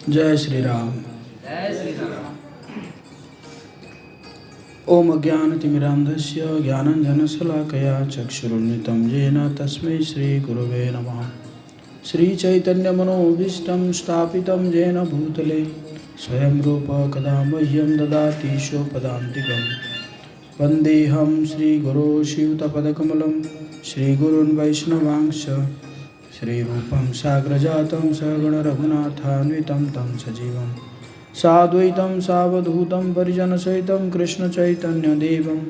जय श्री राम। जय श्री राम। ओम अज्ञानतिमिरान्धस्य ज्ञानाञ्जनशलाकया चक्षुरुन्मिलितं येन तस्मै श्रीगुरवे नमः। श्रीचैतन्यमनोभीष्टं स्थापितं येन भूतले स्वयं रूप कदा मह्यं ददाति स्वपदान्तिकं। वन्देऽहं श्रीगुरो शिवतपदकमलं श्रीगुरून् वैष्णवांश्च श्रीरूपं साग्रजातं सगणरघुनाथान्वितं तं सजीवं साद्वैतं सावधूतं परिजनसहितं कृष्णचैतन्यदेवं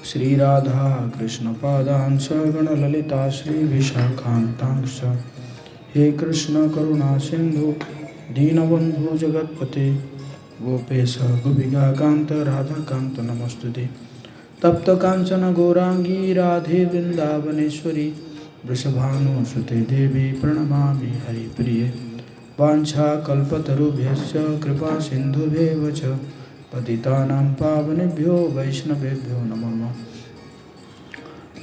श्रीराधा कृष्णपादान् सगणललिता श्रीविशाखान्तांश्च। हे कृष्ण करुणा सिन्धु दीनबन्धु जगत्पते गोपेश गोपिकान्त राधाकान्त नमोस्तुते। तप्त कांचन गौरांगी राधे वृंदावनेश्वरी वृषभानुसुते देवी प्रणमामि हरिप्रिये। वाञ्छाकल्पतरुभ्यश्च कृपा सिन्धुभ्येव च पतितानां पावनेभ्यो वैष्णवेभ्यो नमो नमः।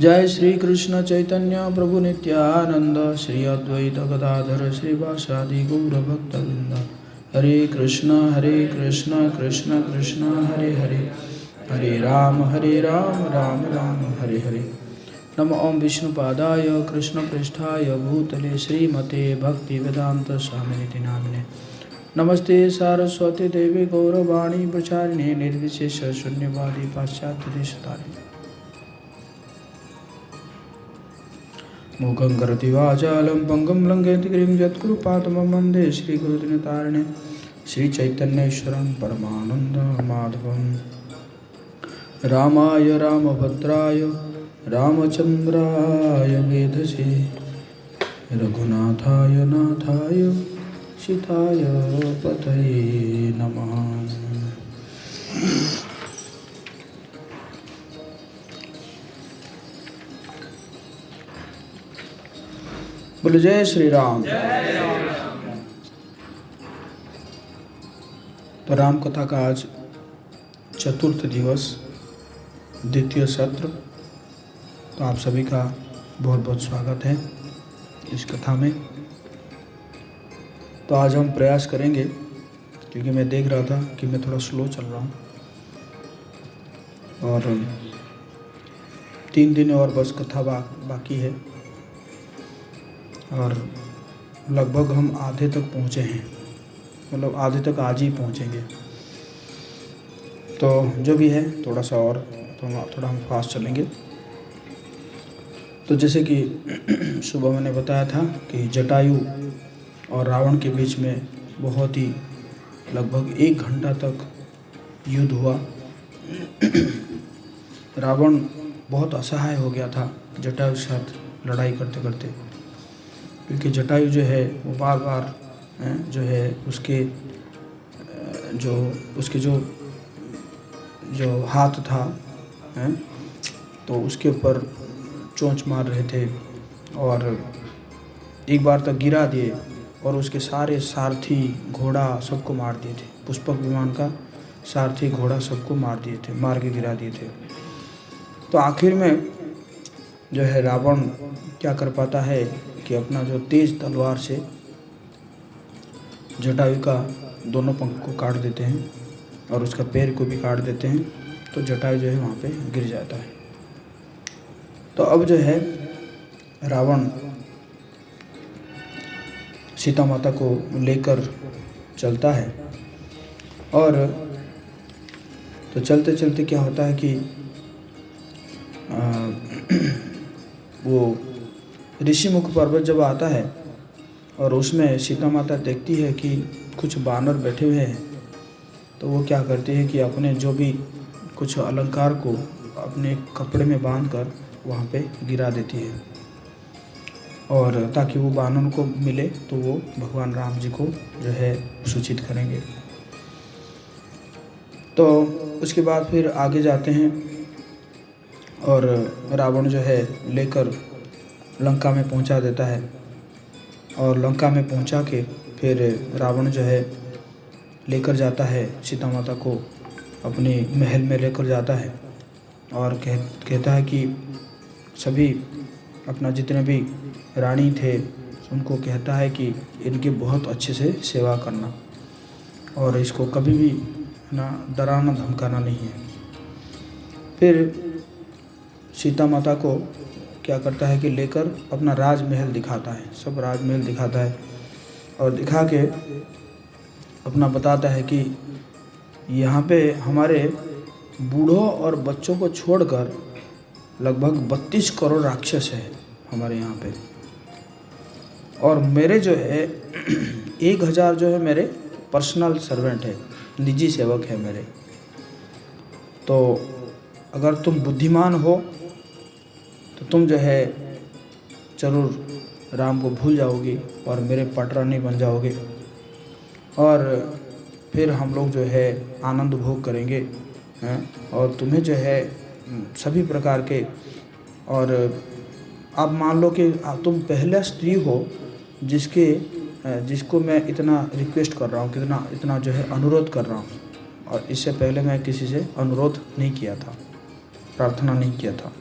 जय श्री कृष्ण चैतन्य प्रभु नित्यानंद श्री अद्वैत गदाधर श्रीवासादि गौरभक्तवृंद। हरे कृष्ण कृष्ण कृष्ण हरे हरे, हरे राम राम राम हरे हरे। नमो ओम विष्णुपादाय कृष्णप्रेष्ठाय भूतले श्रीमते भक्तिवेदांत स्वामिनिति नामिने। नमस्ते सारस्वती देवी गौरवाणी प्रचारिणे निर्विशेष शून्यवादी पाश्चात्यदेशतारिणे। मूकं करोति वाचालं पङ्गुं लङ्घयति गिरिं यत्कृपातमहं वन्दे श्रीगुरुदिनतारिणे। श्रीचैतन्येश्वरं परमानन्दमाधवं रामाय रामभद्राय रामचन्द्राय वेधसे रघुनाथाय नाथाय सीताय पतये नमः। बोलो जय श्री राम। तो राम कथा का आज चतुर्थ दिवस, द्वितीय सत्र। तो आप सभी का बहुत बहुत स्वागत है इस कथा में। तो आज हम प्रयास करेंगे, क्योंकि मैं देख रहा था कि मैं थोड़ा स्लो चल रहा हूँ और 3 दिन और बस कथा बाकी है और लगभग हम आधे तक पहुँचे हैं, मतलब आधे तक आज ही पहुँचेंगे। तो जो भी है थोड़ा सा और थोड़ा हम फास्ट चलेंगे। तो जैसे कि सुबह मैंने बताया था कि जटायु और रावण के बीच में बहुत ही लगभग 1 घंटा तक युद्ध हुआ। रावण बहुत असहाय हो गया था जटायु के साथ लड़ाई करते करते, क्योंकि जटायु जो है वो बार बार जो है उसके जो हाथ था तो उसके ऊपर चोंच मार रहे थे और एक बार तक गिरा दिए और उसके सारे सारथी घोड़ा सबको मार दिए थे। पुष्पक विमान का सारथी घोड़ा सबको मार के गिरा दिए थे। तो आखिर में जो है रावण क्या कर पाता है कि अपना जो तेज तलवार से जटायु का दोनों पंख को काट देते हैं और उसका पैर को भी काट देते हैं। तो जटायु जो है वहाँ पे गिर जाता है। तो अब जो है रावण सीता माता को लेकर चलता है और तो चलते चलते क्या होता है कि वो ऋषिमुख पर्वत जब आता है और उसमें सीता माता देखती है कि कुछ बानर बैठे हुए हैं, तो वो क्या करती है कि अपने जो भी कुछ अलंकार को अपने कपड़े में बांधकर वहाँ पे गिरा देती है और ताकि वो बानर को मिले तो वो भगवान राम जी को जो है सूचित करेंगे। तो उसके बाद फिर आगे जाते हैं और रावण जो है लेकर लंका में पहुंचा देता है और लंका में पहुंचा के फिर रावण जो है लेकर जाता है सीता माता को अपने महल में लेकर जाता है और कहता है कि सभी अपना जितने भी रानी थे उनको कहता है कि इनकी बहुत अच्छे से सेवा करना और इसको कभी भी ना डराना धमकाना नहीं है। फिर सीता माता को क्या करता है कि लेकर अपना राजमहल दिखाता है, सब राजमहल दिखाता है और दिखा के अपना बताता है कि यहाँ पे हमारे बूढ़ों और बच्चों को छोड़कर लगभग 32 करोड़ राक्षस है हमारे यहाँ पे, और मेरे जो है 1000 जो है मेरे पर्सनल सर्वेंट है, निजी सेवक है मेरे। तो अगर तुम बुद्धिमान हो तो तुम जो है ज़रूर राम को भूल जाओगी और मेरे पटरानी बन जाओगे और फिर हम लोग जो है आनंद भोग करेंगे हैं, और तुम्हें जो है सभी प्रकार के, और आप मान लो कि तुम पहला स्त्री हो जिसको मैं इतना रिक्वेस्ट कर रहा हूँ, इतना जो है अनुरोध कर रहा हूँ, और इससे पहले मैं किसी से अनुरोध नहीं किया था, प्रार्थना नहीं किया था।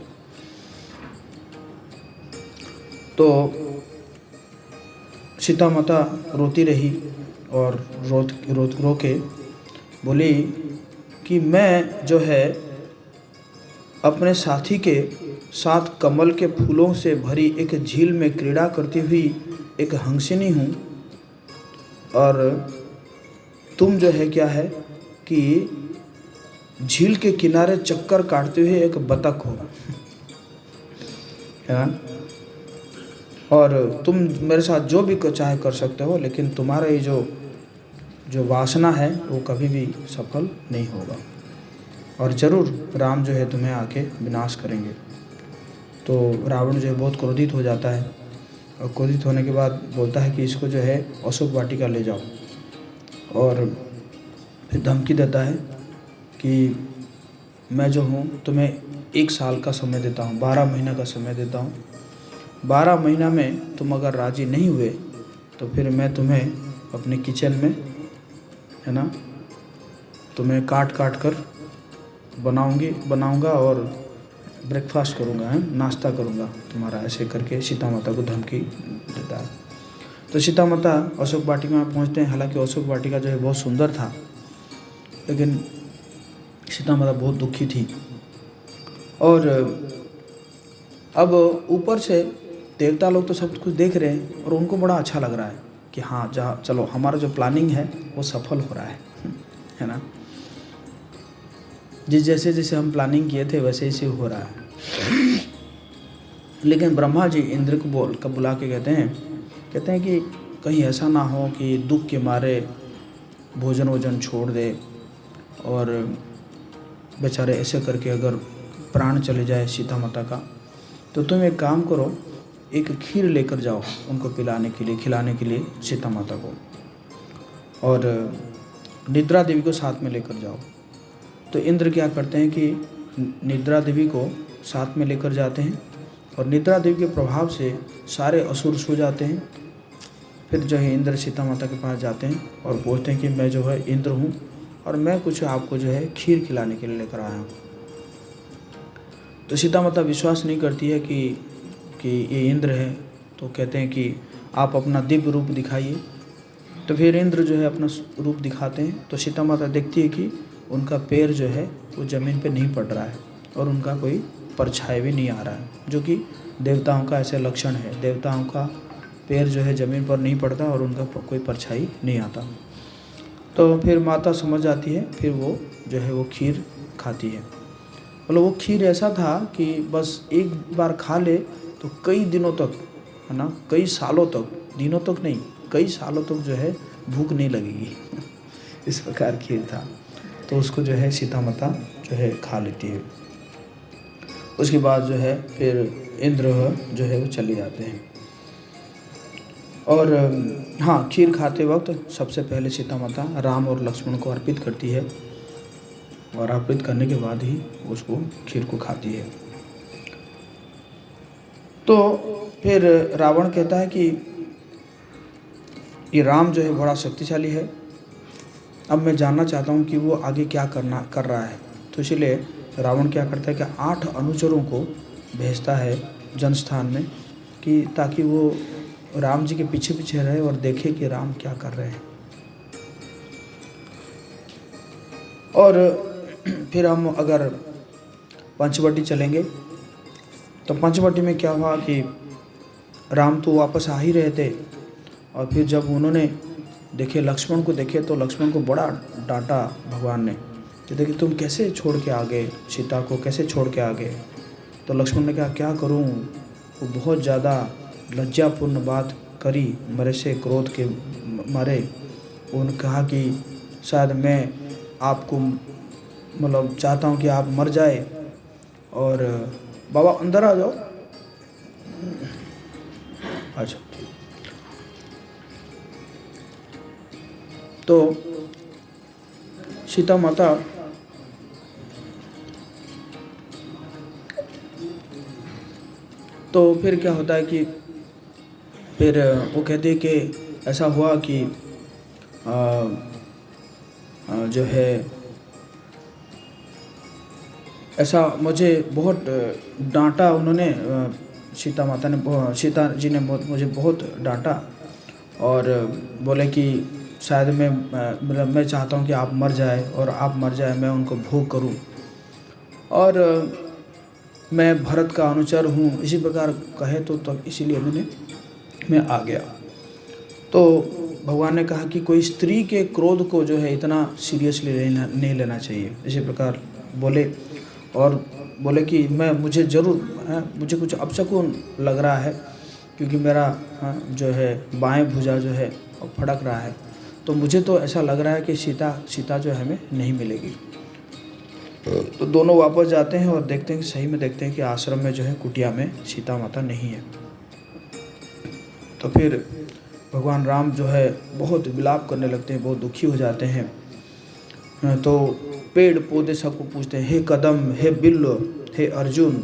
तो सीता माता रोती रही और रो के बोली कि मैं जो है अपने साथी के साथ कमल के फूलों से भरी एक झील में क्रीड़ा करती हुई एक हंसिनी हूँ, और तुम जो है क्या है कि झील के किनारे चक्कर काटते हुए एक बतख हो, है ना, और तुम मेरे साथ जो भी चाहे कर सकते हो, लेकिन तुम्हारा ये जो वासना है वो कभी भी सफल नहीं होगा, और ज़रूर राम जो है तुम्हें आके विनाश करेंगे। तो रावण जो है बहुत क्रोधित हो जाता है, और क्रोधित होने के बाद बोलता है कि इसको जो है अशोक वाटिका ले जाओ, और फिर धमकी देता है कि मैं जो हूँ तुम्हें 1 साल का समय देता हूँ, 12 महीना का समय देता हूँ, 12 महीना में तुम अगर राज़ी नहीं हुए तो फिर मैं तुम्हें अपने किचन में, है ना, तुम्हें काट कर बनाऊंगा और ब्रेकफास्ट करूंगा, है नाश्ता करूंगा तुम्हारा, ऐसे करके सीता माता को धमकी देता है। तो सीता माता अशोक वाटिका में पहुंचते हैं। हालांकि अशोक वाटिका जो है बहुत सुंदर था, लेकिन सीता माता बहुत दुखी थी, और अब ऊपर से देवता लोग तो सब कुछ देख रहे हैं और उनको बड़ा अच्छा लग रहा है कि हाँ जहाँ चलो हमारा जो प्लानिंग है वो सफल हो रहा है ना, जैसे हम प्लानिंग किए थे वैसे ही हो रहा है। लेकिन ब्रह्मा जी इंद्र को बुला के कहते हैं कि कहीं ऐसा ना हो कि दुख के मारे भोजन छोड़ दे और बेचारे ऐसे करके अगर प्राण चले जाए सीता माता का, तो तुम एक काम करो, एक खीर लेकर जाओ उनको खिलाने के लिए सीता माता को, और निद्रा देवी को साथ में लेकर जाओ। तो इंद्र क्या करते हैं कि निद्रा देवी को साथ में लेकर जाते हैं, और निद्रा देवी के प्रभाव से सारे असुर सो जाते हैं। फिर जो है इंद्र सीता माता के पास जाते हैं और पूछते हैं कि मैं जो है इंद्र हूँ और मैं कुछ आपको जो है खीर खिलाने के लिए लेकर आया हूँ। तो सीता माता विश्वास नहीं करती है कि ये इंद्र है, तो कहते हैं कि आप अपना दिव्य रूप दिखाइए। तो फिर इंद्र जो है अपना रूप दिखाते हैं, तो सीता माता देखती है कि उनका पैर जो है वो ज़मीन पे नहीं पड़ रहा है और उनका कोई परछाई भी नहीं आ रहा है, जो कि देवताओं का ऐसे लक्षण है। देवताओं का पैर जो है ज़मीन पर नहीं पड़ता और उनका कोई परछाई नहीं आता। तो फिर माता समझ जाती है, फिर वो जो है वो खीर खाती है। मतलब वो खीर ऐसा था कि बस एक बार खा ले तो कई दिनों तक, है ना, कई सालों तक, दिनों तक नहीं, कई सालों तक जो है भूख नहीं लगेगी। इस प्रकार खीर था। तो उसको जो है सीता माता जो है खा लेती है। उसके बाद जो है फिर इंद्र जो है वो चले जाते हैं। और हाँ, खीर खाते वक्त सबसे पहले सीता माता राम और लक्ष्मण को अर्पित करती है, और अर्पित करने के बाद ही उसको खीर को खाती है। तो फिर रावण कहता है कि ये राम जो है बड़ा शक्तिशाली है, अब मैं जानना चाहता हूँ कि वो आगे क्या कर रहा है। तो इसलिए रावण क्या करता है कि 8 अनुचरों को भेजता है जनस्थान में, कि ताकि वो राम जी के पीछे पीछे रहे और देखे कि राम क्या कर रहे हैं। और फिर हम अगर पंचवटी चलेंगे तो पंचवटी में क्या हुआ कि राम तो वापस आ ही रहे थे, और फिर जब उन्होंने देखे लक्ष्मण को देखे तो लक्ष्मण को बड़ा डांटा भगवान ने कि देखिए तुम कैसे छोड़ के आ गए, सीता को कैसे छोड़ के आ गए। तो लक्ष्मण ने कहा क्या करूं, वो बहुत ज़्यादा लज्जापूर्ण बात करी मेरे से क्रोध के मारे। उन्होंने कहा कि शायद मैं आपको मतलब चाहता हूं कि आप मर जाए। और बाबा अंदर आ जाओ। अच्छा, तो सीता माता तो फिर क्या होता है कि फिर वो कहते हैं कि ऐसा हुआ कि जो है ऐसा मुझे बहुत डांटा उन्होंने, सीता माता ने, सीता जी ने मुझे बहुत डांटा और बोले कि शायद मैं चाहता हूँ कि आप मर जाए और आप मर जाए, मैं उनको भोग करूँ, और मैं भरत का अनुचर हूँ, इसी प्रकार कहे तो इसीलिए मैं आ गया। तो भगवान ने कहा कि कोई स्त्री के क्रोध को जो है इतना सीरियसली नहीं लेना चाहिए, इसी प्रकार बोले। और बोले कि मुझे ज़रूर मुझे कुछ अपशकुन लग रहा है, क्योंकि मेरा जो है बाएं भुजा जो है वो फड़क रहा है, तो मुझे तो ऐसा लग रहा है कि सीता जो है हमें नहीं मिलेगी। तो दोनों वापस जाते हैं और देखते हैं कि सही में देखते हैं कि आश्रम में जो है कुटिया में सीता माता नहीं है। तो फिर भगवान राम जो है बहुत विलाप करने लगते हैं, बहुत दुखी हो जाते हैं। तो पेड़ पौधे सबको पूछते हैं, हे कदम, हे बिल्लो, हे अर्जुन,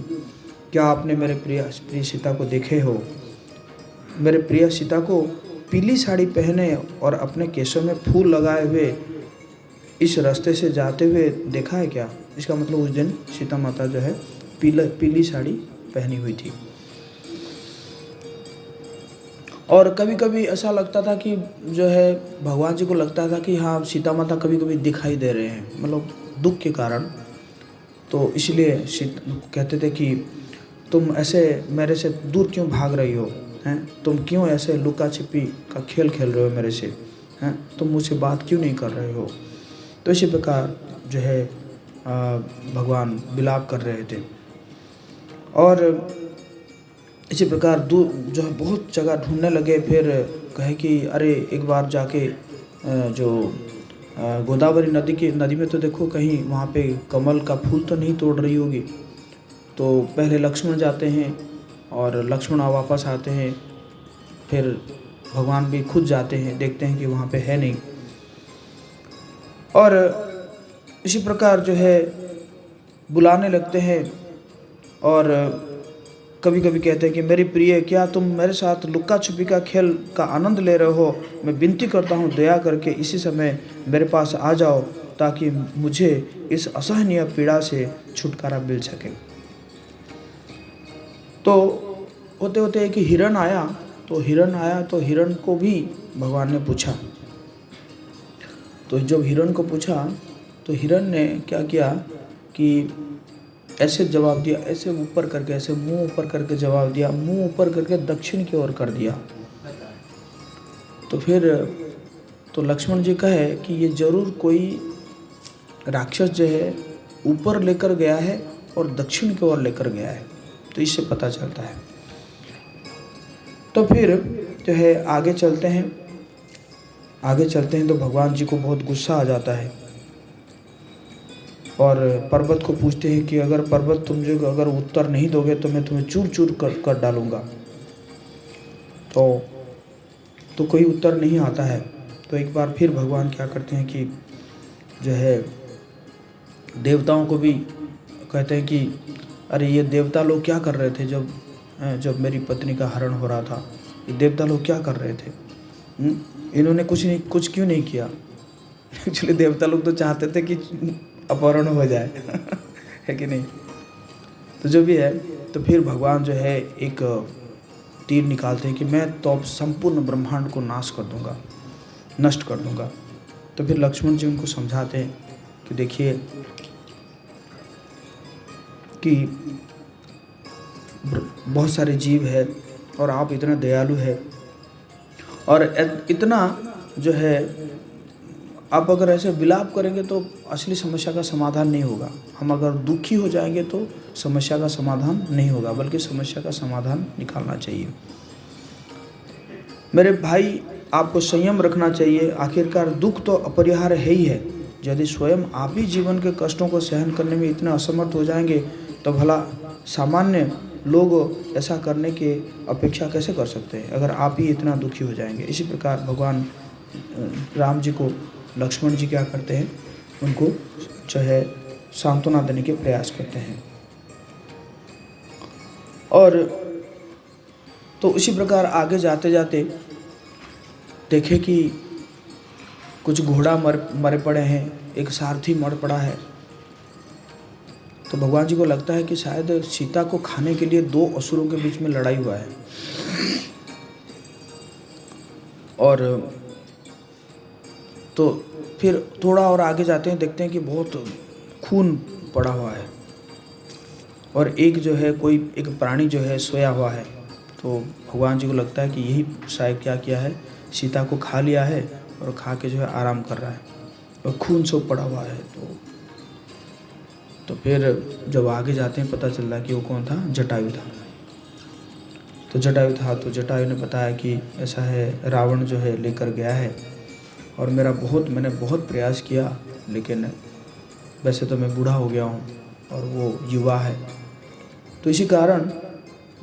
क्या आपने मेरे प्रिय सीता को देखे हो? मेरे प्रिय सीता को पीली साड़ी पहने और अपने केशों में फूल लगाए हुए इस रास्ते से जाते हुए देखा है क्या? इसका मतलब उस दिन सीता माता जो है पीली साड़ी पहनी हुई थी। और कभी कभी ऐसा लगता था कि जो है भगवान जी को लगता था कि हाँ सीता माता कभी कभी दिखाई दे रहे हैं, मतलब दुख के कारण। तो इसलिए कहते थे कि तुम ऐसे मेरे से दूर क्यों भाग रही हो, हैं? तुम क्यों ऐसे लुका छिपी का खेल खेल रहे हो मेरे से, हैं? तुम मुझसे बात क्यों नहीं कर रहे हो? तो इसी प्रकार जो है भगवान विलाप कर रहे थे। और इसी प्रकार जो है बहुत जगह ढूंढने लगे। फिर कहे कि अरे एक बार जाके जो गोदावरी नदी में तो देखो कहीं वहाँ पे कमल का फूल तो नहीं तोड़ रही होगी। तो पहले लक्ष्मण जाते हैं और लक्ष्मण वापस आते हैं, फिर भगवान भी खुद जाते हैं, देखते हैं कि वहाँ पे है नहीं। और इसी प्रकार जो है बुलाने लगते हैं और कभी कभी कहते हैं कि मेरी प्रिय, क्या तुम मेरे साथ लुक्का छुपी का खेल का आनंद ले रहे हो? मैं विनती करता हूँ दया करके इसी समय मेरे पास आ जाओ, ताकि मुझे इस असहनीय पीड़ा से छुटकारा मिल सके। तो होते होते एक हिरण आया, तो हिरण को भी भगवान ने पूछा। तो जब हिरण को पूछा तो हिरण ने क्या किया कि ऐसे जवाब दिया, ऐसे ऊपर करके, ऐसे मुंह ऊपर करके जवाब दिया, मुंह ऊपर करके दक्षिण की ओर कर दिया। तो फिर तो लक्ष्मण जी कहे कि ये जरूर कोई राक्षस जो है ऊपर लेकर गया है और दक्षिण की ओर लेकर गया है, तो इससे पता चलता है। तो फिर जो है आगे चलते हैं तो भगवान जी को बहुत गुस्सा आ जाता है और पर्वत को पूछते हैं कि अगर पर्वत तुम जो अगर उत्तर नहीं दोगे तो मैं तुम्हें चूर चूर कर डालूंगा। तो कोई उत्तर नहीं आता है। तो एक बार फिर भगवान क्या करते हैं कि जो है देवताओं को भी कहते हैं कि अरे ये देवता लोग क्या कर रहे थे जब मेरी पत्नी का हरण हो रहा था? ये देवता लोग क्या कर रहे थे? इन्होंने कुछ क्यों नहीं किया? एक्चुअली देवता लोग तो चाहते थे कि अपहरण हो जाए है कि नहीं? तो जो भी है, तो फिर भगवान जो है एक तीर निकालते हैं कि मैं तो अब संपूर्ण ब्रह्मांड को नाश कर दूंगा, नष्ट कर दूंगा। तो फिर लक्ष्मण जी उनको समझाते हैं कि देखिए कि बहुत सारे जीव है और आप इतना दयालु है, और इतना जो है आप अगर ऐसे विलाप करेंगे तो असली समस्या का समाधान नहीं होगा। हम अगर दुखी हो जाएंगे तो समस्या का समाधान नहीं होगा, बल्कि समस्या का समाधान निकालना चाहिए। मेरे भाई, आपको संयम रखना चाहिए। आखिरकार दुख तो अपरिहार्य है ही है। यदि स्वयं आप ही जीवन के कष्टों को सहन करने में इतने असमर्थ हो जाएंगे तो भला सामान्य लोग ऐसा करने की अपेक्षा कैसे कर सकते हैं, अगर आप ही इतना दुखी हो जाएंगे। इसी प्रकार भगवान राम जी को लक्ष्मण जी क्या करते हैं, उनको जो है सांत्वना देने के प्रयास करते हैं। और तो इसी प्रकार आगे जाते जाते देखे कि कुछ घोड़ा मरे पड़े हैं, एक सारथी मर पड़ा है। तो भगवान जी को लगता है कि शायद सीता को खाने के लिए दो असुरों के बीच में लड़ाई हुआ है। और तो फिर थोड़ा और आगे जाते हैं, देखते हैं कि बहुत खून पड़ा हुआ है और एक जो है कोई एक प्राणी जो है सोया हुआ है। तो भगवान जी को लगता है कि यही शायद क्या किया है, सीता को खा लिया है और खा के जो है आराम कर रहा है और खून सब पड़ा हुआ है। तो फिर जब आगे जाते हैं पता चल रहा है कि वो कौन था, जटायु था। तो जटायु ने बताया कि ऐसा है, रावण जो है लेकर गया है और मैंने बहुत प्रयास किया, लेकिन वैसे तो मैं बूढ़ा हो गया हूँ और वो युवा है, तो इसी कारण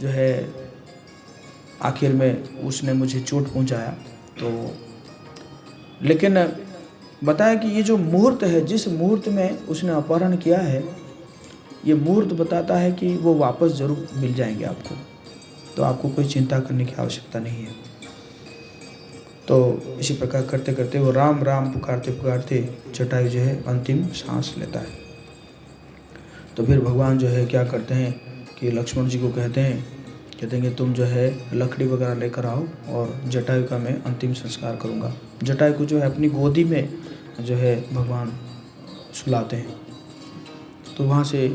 जो है आखिर में उसने मुझे चोट पहुँचाया। तो लेकिन बताया कि ये जो मुहूर्त है, जिस मुहूर्त में उसने अपहरण किया है, ये मुहूर्त बताता है कि वो वापस ज़रूर मिल जाएंगे आपको, तो आपको कोई चिंता करने की आवश्यकता नहीं है। तो इसी प्रकार करते करते वो राम राम पुकारते पुकारते जटायु जो है अंतिम सांस लेता है। तो फिर भगवान जो है क्या करते हैं कि लक्ष्मण जी को कहते हैं कि तुम जो है लकड़ी वगैरह लेकर आओ और जटायु का मैं अंतिम संस्कार करूँगा। जटायु को जो है अपनी गोदी में जो है भगवान सुलाते हैं। तो वहाँ से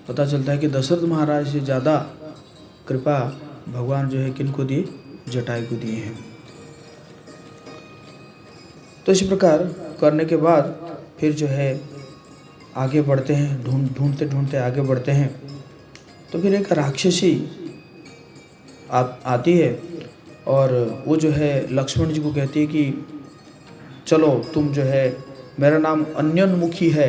पता चलता है कि दशरथ महाराज से ज़्यादा कृपा भगवान जो है किनको दिए, जटायु को दिए हैं। तो इसी प्रकार करने के बाद फिर जो है आगे बढ़ते हैं, ढूंढते ढूंढते आगे बढ़ते हैं। तो फिर एक राक्षसी आती है और वो जो है लक्ष्मण जी को कहती है कि चलो तुम जो है, मेरा नाम अन्योन्मुखी है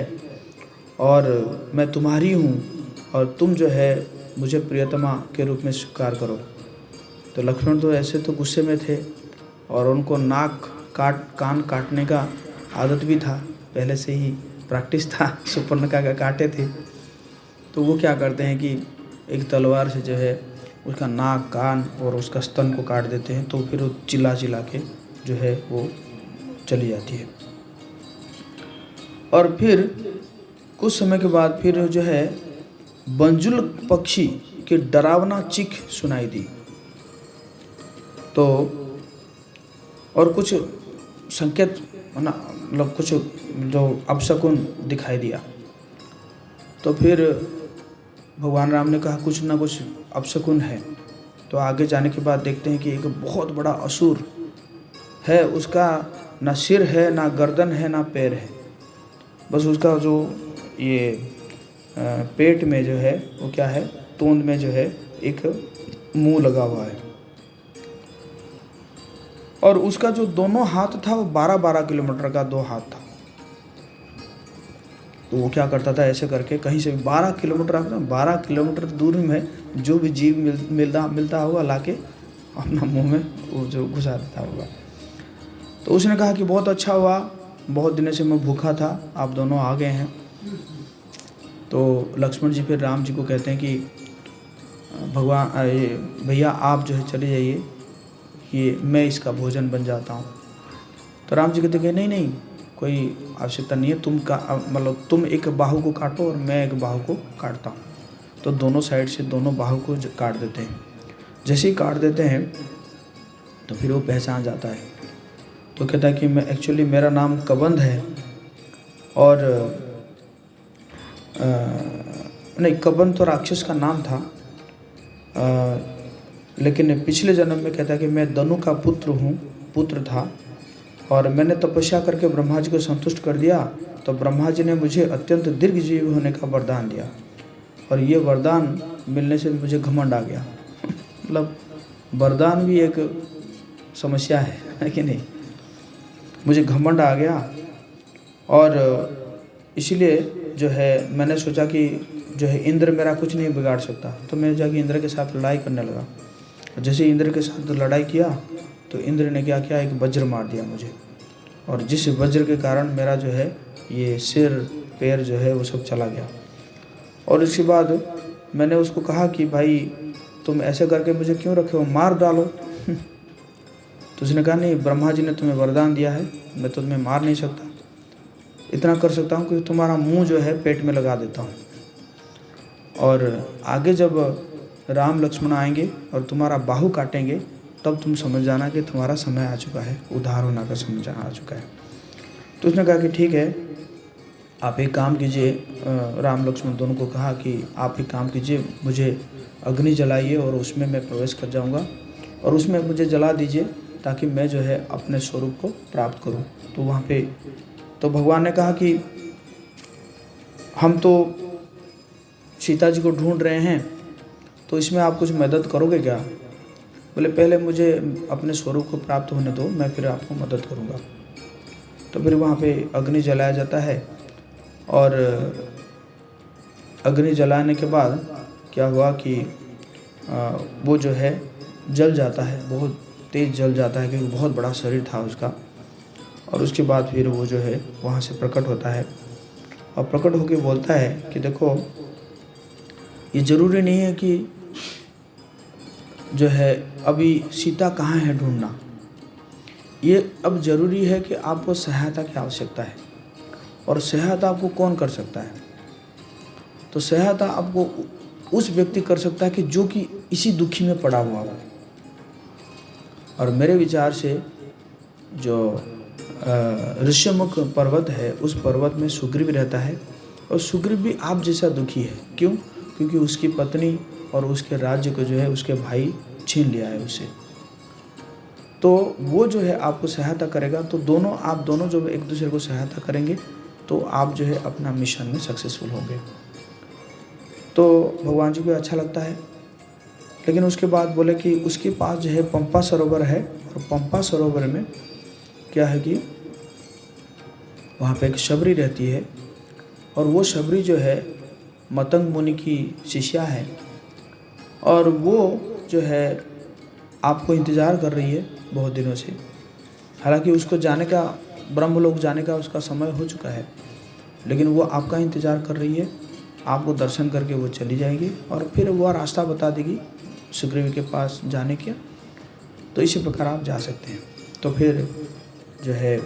और मैं तुम्हारी हूँ और तुम जो है मुझे प्रियतमा के रूप में स्वीकार करो। तो लक्ष्मण तो ऐसे तो गुस्से में थे और उनको कान काटने का आदत भी था, पहले से ही प्रैक्टिस था, सुपर्णखा का काटे थे। तो वो क्या करते हैं कि एक तलवार से जो है उसका नाक, कान और उसका स्तन को काट देते हैं। तो फिर वो चिल्ला के जो है वो चली जाती है। और फिर कुछ समय के बाद फिर जो है बंजुल पक्षी की डरावना चीख सुनाई दी। तो और कुछ संकेत मतलब कुछ जो अपशकुन दिखाई दिया। तो फिर भगवान राम ने कहा कुछ ना कुछ अपशकुन है। तो आगे जाने के बाद देखते हैं कि एक बहुत बड़ा असुर है, उसका ना सिर है, ना गर्दन है, ना पैर है, बस उसका जो ये पेट में जो है वो क्या है, तोंद में जो है एक मुंह लगा हुआ है। और उसका जो दोनों हाथ था वो 12-12 किलोमीटर का 2 हाथ था। तो वो क्या करता था, ऐसे करके कहीं से 12 किलोमीटर, 12 किलोमीटर दूर में जो भी जीव मिलता होगा लाके अपना मुंह में वो जो घुसा देता होगा। तो उसने कहा कि बहुत अच्छा हुआ, बहुत दिनों से मैं भूखा था, आप दोनों आ गए हैं। तो लक्ष्मण जी फिर राम जी को कहते हैं कि भगवान भैया आप जो है चले जाइए, ये मैं इसका भोजन बन जाता हूँ। तो राम जी कहते हैं नहीं नहीं, कोई आवश्यकता नहीं है, मतलब तुम एक बाहु को काटो और मैं एक बाहु को काटता हूँ। तो दोनों साइड से दोनों बाहु को काट देते हैं। जैसे ही काट देते हैं तो फिर वो पहचान जाता है। तो कहता है कि मैं एक्चुअली मेरा नाम कबंध है, और नहीं, कबंध तो राक्षस का नाम था, लेकिन पिछले जन्म में कहता है कि मैं दनु का पुत्र था, और मैंने तपस्या करके ब्रह्मा जी को संतुष्ट कर दिया, तो ब्रह्मा जी ने मुझे अत्यंत दीर्घजीवी होने का वरदान दिया, और ये वरदान मिलने से मुझे घमंड आ गया। मतलब वरदान भी एक समस्या है कि नहीं। मुझे घमंड आ गया, और इसीलिए जो है मैंने सोचा कि जो है इंद्र मेरा कुछ नहीं बिगाड़ सकता, तो मैं जाके इंद्र के साथ लड़ाई करने लगा। जैसे इंद्र के साथ लड़ाई किया तो इंद्र ने क्या किया, एक वज्र मार दिया मुझे, और जिस वज्र के कारण मेरा जो है ये सिर पैर जो है वो सब चला गया। और इसके बाद मैंने उसको कहा कि भाई तुम ऐसे करके मुझे क्यों रखे हो, मार डालो। तो उसने कहा नहीं, ब्रह्मा जी ने तुम्हें वरदान दिया है, मैं तो तुम्हें मार नहीं सकता, इतना कर सकता हूँ कि तुम्हारा मुंह जो है पेट में लगा देता हूँ, और आगे जब राम लक्ष्मण आएंगे और तुम्हारा बाहु काटेंगे तब तुम समझ जाना कि तुम्हारा समय आ चुका है, उद्धार होने का समय आ चुका है। तो उसने कहा कि ठीक है, आप एक काम कीजिए। राम लक्ष्मण दोनों को कहा कि आप एक काम कीजिए, मुझे अग्नि जलाइए और उसमें मैं प्रवेश कर जाऊंगा, और उसमें मुझे जला दीजिए ताकि मैं जो है अपने स्वरूप को प्राप्त करूं। तो वहाँ पे तो भगवान ने कहा कि हम तो सीता जी को ढूंढ रहे हैं, तो इसमें आप कुछ मदद करोगे क्या? बोले पहले मुझे अपने स्वरूप को प्राप्त होने दो, मैं फिर आपको मदद करूँगा। तो फिर वहाँ पे अग्नि जलाया जाता है, और अग्नि जलाने के बाद क्या हुआ कि वो जो है जल जाता है, बहुत तेज़ जल जाता है, क्योंकि बहुत बड़ा शरीर था उसका। और उसके बाद फिर वो जो है वहाँ से प्रकट होता है, और प्रकट होकर बोलता है कि देखो, ये ज़रूरी नहीं है कि जो है अभी सीता कहाँ है ढूंढना, ये अब ज़रूरी है कि आपको सहायता की आवश्यकता है, और सहायता आपको कौन कर सकता है? तो सहायता आपको उस व्यक्ति कर सकता है कि जो कि इसी दुखी में पड़ा हुआ हो। और मेरे विचार से जो ऋष्यमुख पर्वत है, उस पर्वत में सुग्रीव रहता है, और सुग्रीव भी आप जैसा दुखी है। क्यों? क्योंकि उसकी पत्नी और उसके राज्य को जो है उसके भाई छीन लिया है उसे। तो वो जो है आपको सहायता करेगा, तो आप दोनों जो एक दूसरे को सहायता करेंगे तो आप जो है अपना मिशन में सक्सेसफुल होंगे। तो भगवान जी को अच्छा लगता है। लेकिन उसके बाद बोले कि उसके पास जो है पंपा सरोवर है, और पंपा सरोवर में क्या है कि वहाँ पे एक शबरी रहती है, और वो शबरी जो है मतंग मुनि की शिष्या है, और वो जो है आपको इंतज़ार कर रही है बहुत दिनों से। हालांकि उसको जाने का, ब्रह्मलोक जाने का उसका समय हो चुका है, लेकिन वो आपका इंतज़ार कर रही है। आपको दर्शन करके वो चली जाएगी, और फिर वो रास्ता बता देगी सुग्रीव के पास जाने का। तो इसी प्रकार आप जा सकते हैं। तो फिर जो है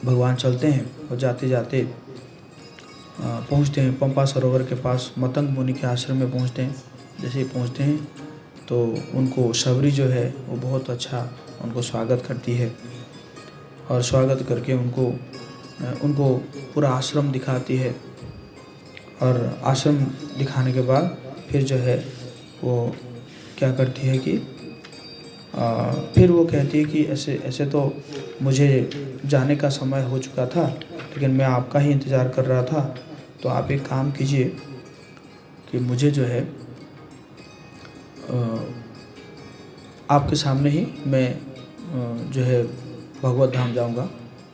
भगवान चलते हैं, और जाते जाते पहुँचते हैं पंपा सरोवर के पास, मतंग मुनि के आश्रम में पहुँचते हैं। जैसे ही पहुँचते हैं तो उनको शबरी जो है वो बहुत अच्छा उनको स्वागत करती है, और स्वागत करके उनको पूरा आश्रम दिखाती है। और आश्रम दिखाने के बाद फिर जो है वो क्या करती है कि फिर वो कहती है कि ऐसे तो मुझे जाने का समय हो चुका था, लेकिन मैं आपका ही इंतज़ार कर रहा था। तो आप एक काम कीजिए कि मुझे जो है आपके सामने ही मैं जो है भगवत धाम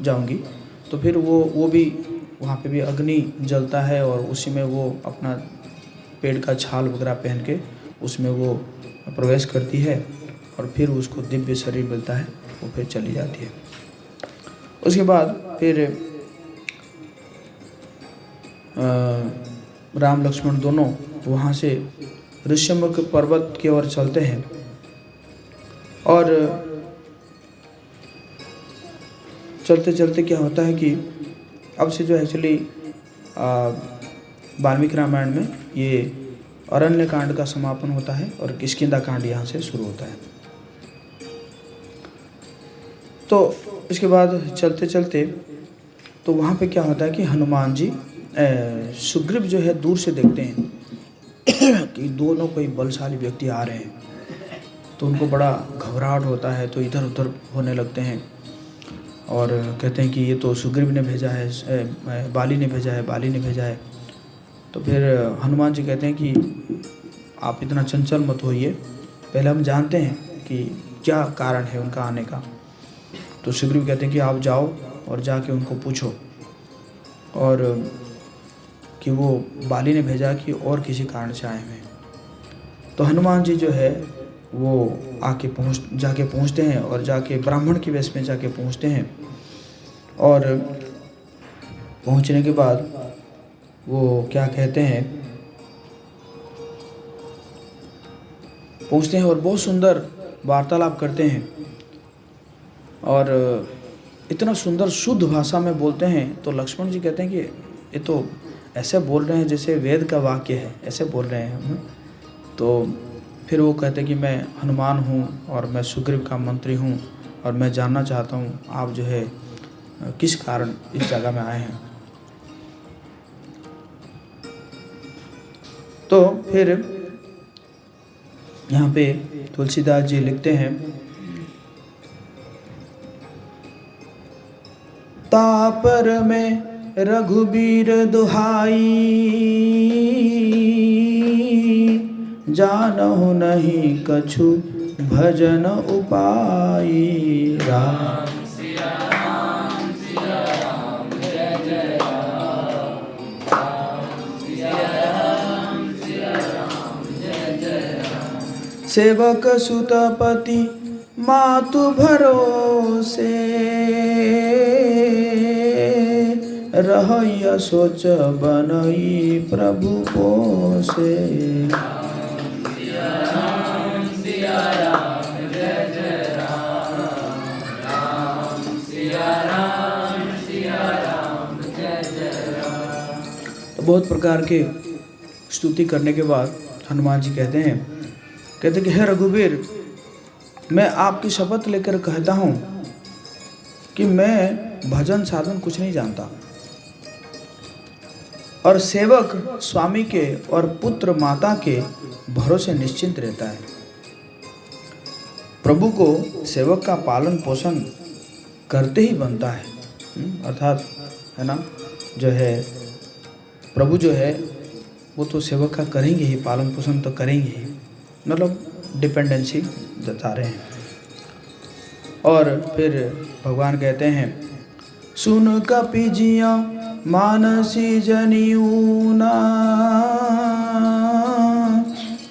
जाऊंगी। तो फिर वो भी वहाँ पे भी अग्नि जलता है, और उसी में वो अपना पेड़ का छाल वगैरह पहन के उसमें वो प्रवेश करती है, और फिर उसको दिव्य शरीर मिलता है, वो फिर चली जाती है। उसके बाद फिर राम लक्ष्मण दोनों वहाँ से ऋष्यमुख पर्वत की ओर चलते हैं, और चलते चलते क्या होता है कि अब से जो एक्चुअली वाल्मीकि रामायण में ये अरण्य कांड का समापन होता है और किष्किंधा कांड यहाँ से शुरू होता है। तो इसके बाद चलते चलते तो वहाँ पे क्या होता है कि हनुमान जी सुग्रीव जो है दूर से देखते हैं कि दोनों कोई बलशाली व्यक्ति आ रहे हैं, तो उनको बड़ा घबराहट होता है, तो इधर उधर होने लगते हैं और कहते हैं कि ये तो सुग्रीव ने भेजा है, बाली ने भेजा है। तो फिर हनुमान जी कहते हैं कि आप इतना चंचल मत होइए, पहले हम जानते हैं कि क्या कारण है उनका आने का। तो सुग्रीव कहते हैं कि आप जाओ और जाके उनको पूछो और कि वो बाली ने भेजा कि और किसी कारण से आए हैं। तो हनुमान जी जो है वो जाके पहुंचते हैं और जाके ब्राह्मण की वेश में जाके पहुंचते हैं और पहुंचने के बाद वो क्या कहते हैं, पहुंचते हैं और बहुत सुंदर वार्तालाप करते हैं और इतना सुंदर शुद्ध भाषा में बोलते हैं। तो लक्ष्मण जी कहते हैं कि ये तो ऐसे बोल रहे हैं जैसे वेद का वाक्य है, ऐसे बोल रहे हैं हम। तो फिर वो कहते हैं कि मैं हनुमान हूँ और मैं सुग्रीव का मंत्री हूँ और मैं जानना चाहता हूँ आप जो है किस कारण इस जगह में आए हैं। तो फिर यहाँ पे तुलसीदास जी लिखते हैं, तापर में रघुबीर दुहाई, जानहु नहीं कछु भजन उपाई। राम सिया राम जय जय राम, सिया राम जय जय राम। सेवक सुतपति मातु भरोसे, रहय सोच बनई प्रभु पोसे। सिया राम जय जय राम, सिया राम जय जय राम। तो बहुत प्रकार के स्तुति करने के बाद हनुमान जी कहते हैं कि हे रघुवीर, मैं आपकी शपथ लेकर कहता हूँ कि मैं भजन साधन कुछ नहीं जानता और सेवक स्वामी के और पुत्र माता के भरोसे निश्चिंत रहता है। प्रभु को सेवक का पालन पोषण करते ही बनता है, अर्थात है ना, जो है प्रभु जो है वो तो सेवक का करेंगे ही, पालन पोषण तो करेंगे ही, मतलब डिपेंडेंसी जता रहे हैं। और फिर भगवान कहते हैं, सुन कपिजिया मानसी जनियूना,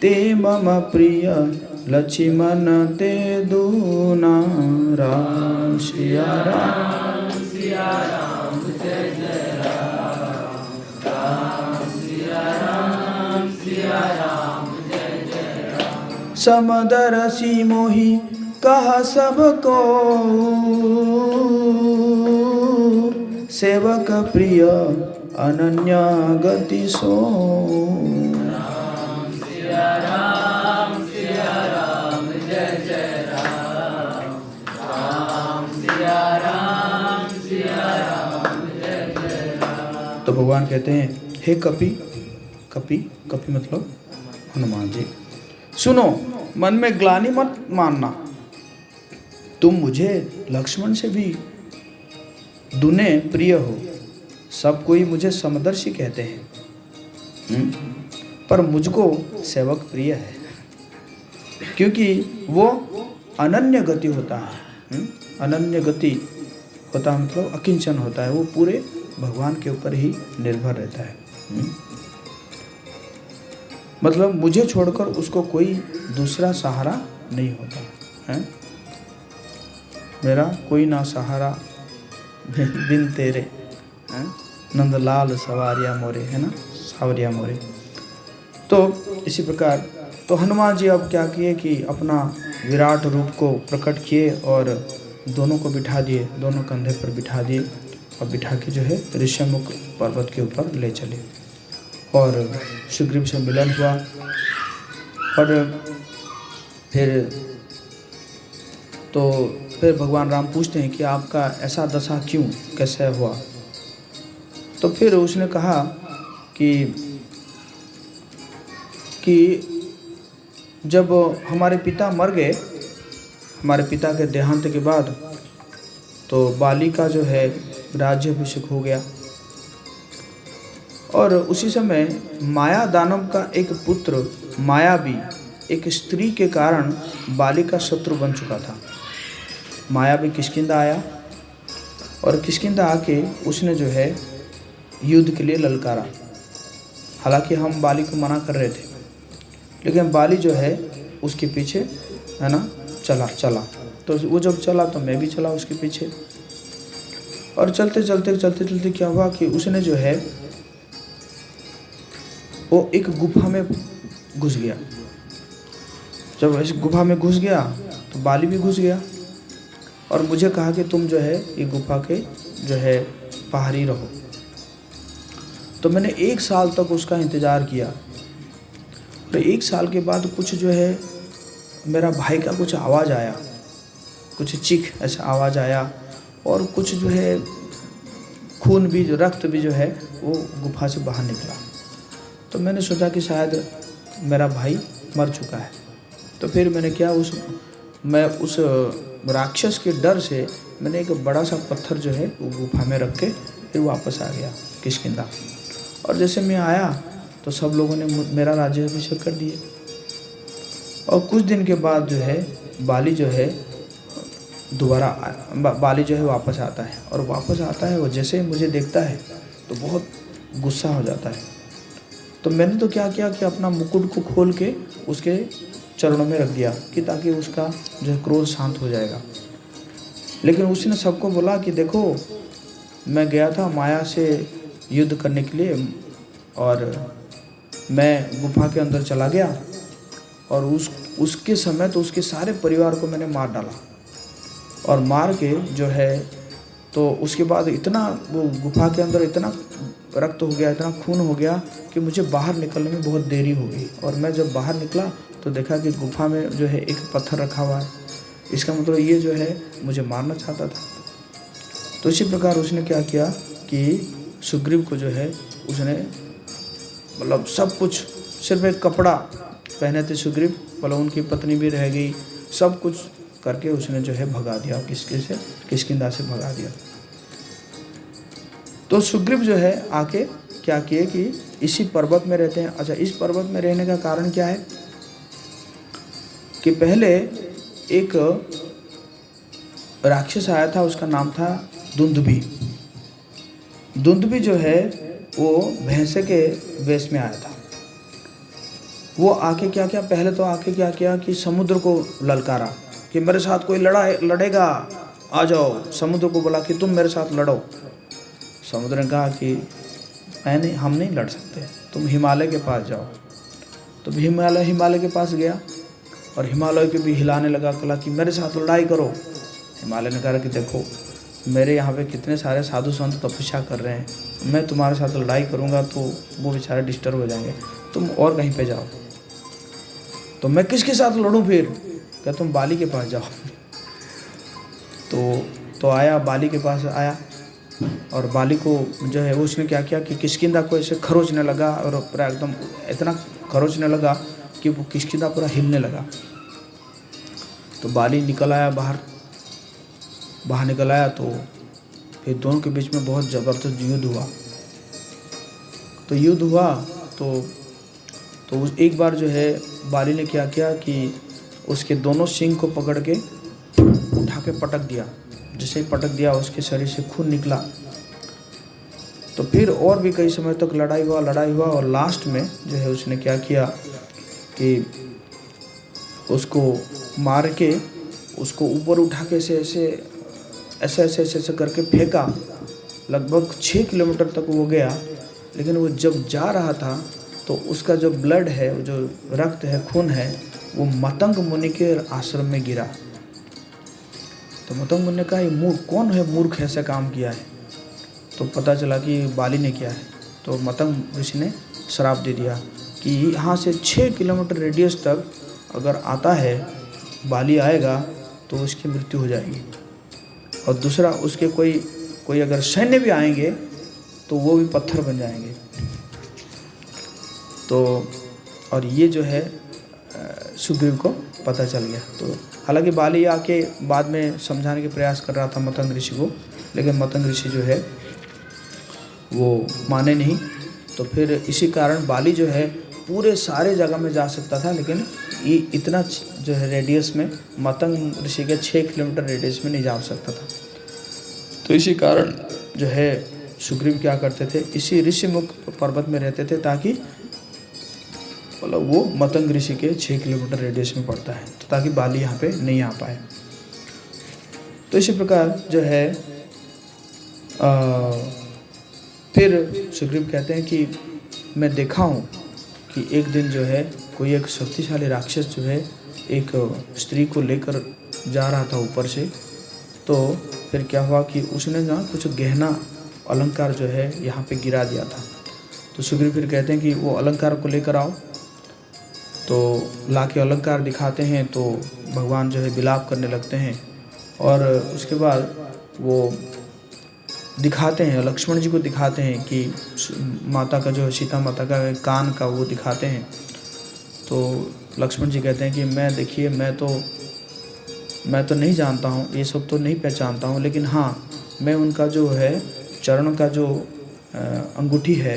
ते मम प्रिय लक्ष्मण ते दूना। राम सिया राम जय जय राम, सिया राम जय जय राम। समदरसी मोहि कहा सबको, सेवक प्रिय अनन्या गति सो। सिया राम जय जय राम, सिया राम जय जय राम। तो भगवान कहते हैं, हे कपि मतलब हनुमान जी, सुनो, मन में ग्लानि मत मानना, तुम मुझे लक्ष्मण से भी दुने प्रिय हो। सब कोई मुझे समदर्शी कहते हैं, पर मुझको सेवक प्रिय है, क्योंकि वो अनन्य गति होता है। अनन्य गति होता है मतलब अकिंचन होता है, वो पूरे भगवान के ऊपर ही निर्भर रहता है। मतलब मुझे छोड़कर उसको कोई दूसरा सहारा नहीं होता है। मेरा कोई ना सहारा बिन तेरे, नंदलाल सवारिया मोरे, है ना, सावरिया मोरे। तो इसी प्रकार तो हनुमान जी अब क्या किए कि अपना विराट रूप को प्रकट किए और दोनों को बिठा दिए, दोनों कंधे पर बिठा दिए और बिठा के जो है ऋष्यमुख पर्वत के ऊपर ले चले। और सुग्रीव से मिलन हुआ। और फिर भगवान राम पूछते हैं कि आपका ऐसा दशा क्यों, कैसे हुआ। तो फिर उसने कहा कि जब हमारे पिता मर गए, हमारे पिता के देहांत के बाद, तो बाली का जो है राज्याभिषेक हो गया। और उसी समय माया दानव का एक पुत्र मायावी एक स्त्री के कारण बाली का शत्रु बन चुका था। मायावी किष्किंधा आया और किष्किंधा आके उसने जो है युद्ध के लिए ललकारा। हालांकि हम बाली को मना कर रहे थे, लेकिन बाली जो है उसके पीछे है ना चला। तो वो जब चला तो मैं भी चला उसके पीछे। और चलते चलते क्या हुआ कि उसने जो है वो एक गुफा में घुस गया। जब इस गुफा में घुस गया तो बाली भी घुस गया और मुझे कहा कि तुम जो है ये गुफा के जो है बाहर ही रहो। तो मैंने 1 साल तक उसका इंतज़ार किया। तो 1 साल के बाद कुछ जो है मेरा भाई का कुछ आवाज़ आया, कुछ चीख ऐसा आवाज़ आया और कुछ जो है खून भी, जो रक्त भी जो है वो गुफा से बाहर निकला। तो मैंने सोचा कि शायद मेरा भाई मर चुका है। तो फिर मैंने क्या, मैं उस राक्षस के डर से मैंने एक बड़ा सा पत्थर जो है वो गुफा में रख के फिर वापस आ गया किष्किंधा। और जैसे मैं आया तो सब लोगों ने मेरा राज्याभिषेक कर दिया। और कुछ दिन के बाद जो है बाली जो है बाली जो है वापस आता है। और वापस आता है वो जैसे ही मुझे देखता है तो बहुत गुस्सा हो जाता है। तो मैंने तो क्या किया कि अपना मुकुट को खोल के उसके चरणों में रख दिया कि ताकि उसका जो है क्रोध शांत हो जाएगा। लेकिन उसने सबको बोला कि देखो, मैं गया था माया से युद्ध करने के लिए और मैं गुफा के अंदर चला गया और उसके समय तो उसके सारे परिवार को मैंने मार डाला। और मार के जो है तो उसके बाद इतना वो गुफा के अंदर इतना रक्त हो गया, इतना खून हो गया कि मुझे बाहर निकलने में बहुत देरी हो गई। और मैं जब बाहर निकला तो देखा कि गुफा में जो है एक पत्थर रखा हुआ है। इसका मतलब ये जो है मुझे मारना चाहता था। तो इसी प्रकार उसने क्या किया कि सुग्रीव को जो है उसने मतलब सब कुछ, सिर्फ एक कपड़ा पहने थे सुग्रीव, मतलब उनकी पत्नी भी रह गई, सब कुछ करके उसने जो है भगा दिया, किष्किंधा से भगा दिया। तो सुग्रीव जो है आके क्या किए कि इसी पर्वत में रहते हैं। अच्छा, इस पर्वत में रहने का कारण क्या है कि पहले एक राक्षस आया था, उसका नाम था दुंदुभी। दुंदुभी जो है वो भैंसे के वेश में आया था। वो आके क्या किया, पहले तो आके क्या किया कि समुद्र को ललकारा कि मेरे साथ कोई लड़ेगा, आ जाओ। समुद्र को बोला कि तुम मेरे साथ लड़ो। समुद्र ने कहा कि हम नहीं लड़ सकते, तुम हिमालय के पास जाओ। तो हिमालय के पास गया और हिमालय के भी हिलाने लगा, कहा कि मेरे साथ लड़ाई करो। हिमालय ने कहा कि देखो, मेरे यहाँ पे कितने सारे साधु संत तपस्या कर रहे हैं, मैं तुम्हारे साथ लड़ाई करूँगा तो वो बेचारे डिस्टर्ब हो जाएंगे, तुम और कहीं पे जाओ। तो मैं किसके साथ लड़ूं फिर? क्या तुम बाली के पास जाओ। तो आया, बाली के पास आया और बाली को जो है उसने क्या किया कि किष्किंधा को ऐसे खरोचने लगा और पूरा एकदम इतना खरोचने लगा कि वो किष्किंधा पूरा हिलने लगा। तो बाली निकल आया बाहर निकल आया। तो फिर दोनों के बीच में बहुत ज़बरदस्त युद्ध हुआ। तो युद्ध हुआ तो एक बार जो है बाली ने क्या किया कि उसके दोनों सींग को पकड़ के उठा के पटक दिया। जैसे ही पटक दिया उसके शरीर से खून निकला। तो फिर और भी कई समय तक लड़ाई हुआ और लास्ट में जो है उसने क्या किया कि उसको मार के उसको ऊपर उठा के ऐसे करके फेंका। लगभग 6 किलोमीटर तक वो गया, लेकिन वो जब जा रहा था तो उसका जो ब्लड है, जो रक्त है, खून है, वो मतंग मुनि के आश्रम में गिरा। तो मतंग मुनि ने कहा ये कौन है मूर्ख ऐसा काम किया है? तो पता चला कि बाली ने किया है। तो मतंग ऋषि ने श्राप दे दिया कि यहाँ से 6 किलोमीटर रेडियस तक अगर आता है, बाली आएगा तो उसकी मृत्यु हो जाएगी। और दूसरा, उसके कोई अगर सैन्य भी आएंगे तो वो भी पत्थर बन जाएंगे। तो और ये जो है सुग्रीव को पता चल गया। तो हालांकि बाली आके बाद में समझाने के प्रयास कर रहा था मतंग ऋषि को, लेकिन मतंग ऋषि जो है वो माने नहीं। तो फिर इसी कारण बाली जो है पूरे सारे जगह में जा सकता था, लेकिन ये इतना जो है रेडियस में मतंग ऋषि के 6 किलोमीटर रेडियस में नहीं जा सकता था। तो इसी कारण जो है सुग्रीव क्या करते थे, इसी ऋषिमुख पर्वत में रहते थे, ताकि मतलब वो मतंग ऋषि के 6 किलोमीटर रेडियस में पड़ता है, तो ताकि बाली यहाँ पे नहीं आ पाए। तो इसी प्रकार जो है फिर सुग्रीव कहते हैं कि मैं देखा हूँ कि एक दिन जो है कोई एक शक्तिशाली राक्षस जो है एक स्त्री को लेकर जा रहा था ऊपर से। तो फिर क्या हुआ कि उसने ना कुछ गहना अलंकार जो है यहाँ पे गिरा दिया था। तो सुग्रीव फिर कहते हैं कि वो अलंकार को लेकर आओ। तो लाके अलंकार दिखाते हैं तो भगवान जो है विलाप करने लगते हैं, और उसके बाद वो दिखाते हैं, लक्ष्मण जी को दिखाते हैं कि माता का जो सीता माता का कान का वो दिखाते हैं। तो लक्ष्मण जी कहते हैं कि देखिए मैं तो नहीं जानता हूँ, ये सब तो नहीं पहचानता हूँ, लेकिन हाँ मैं उनका जो है चरण का जो अंगूठी है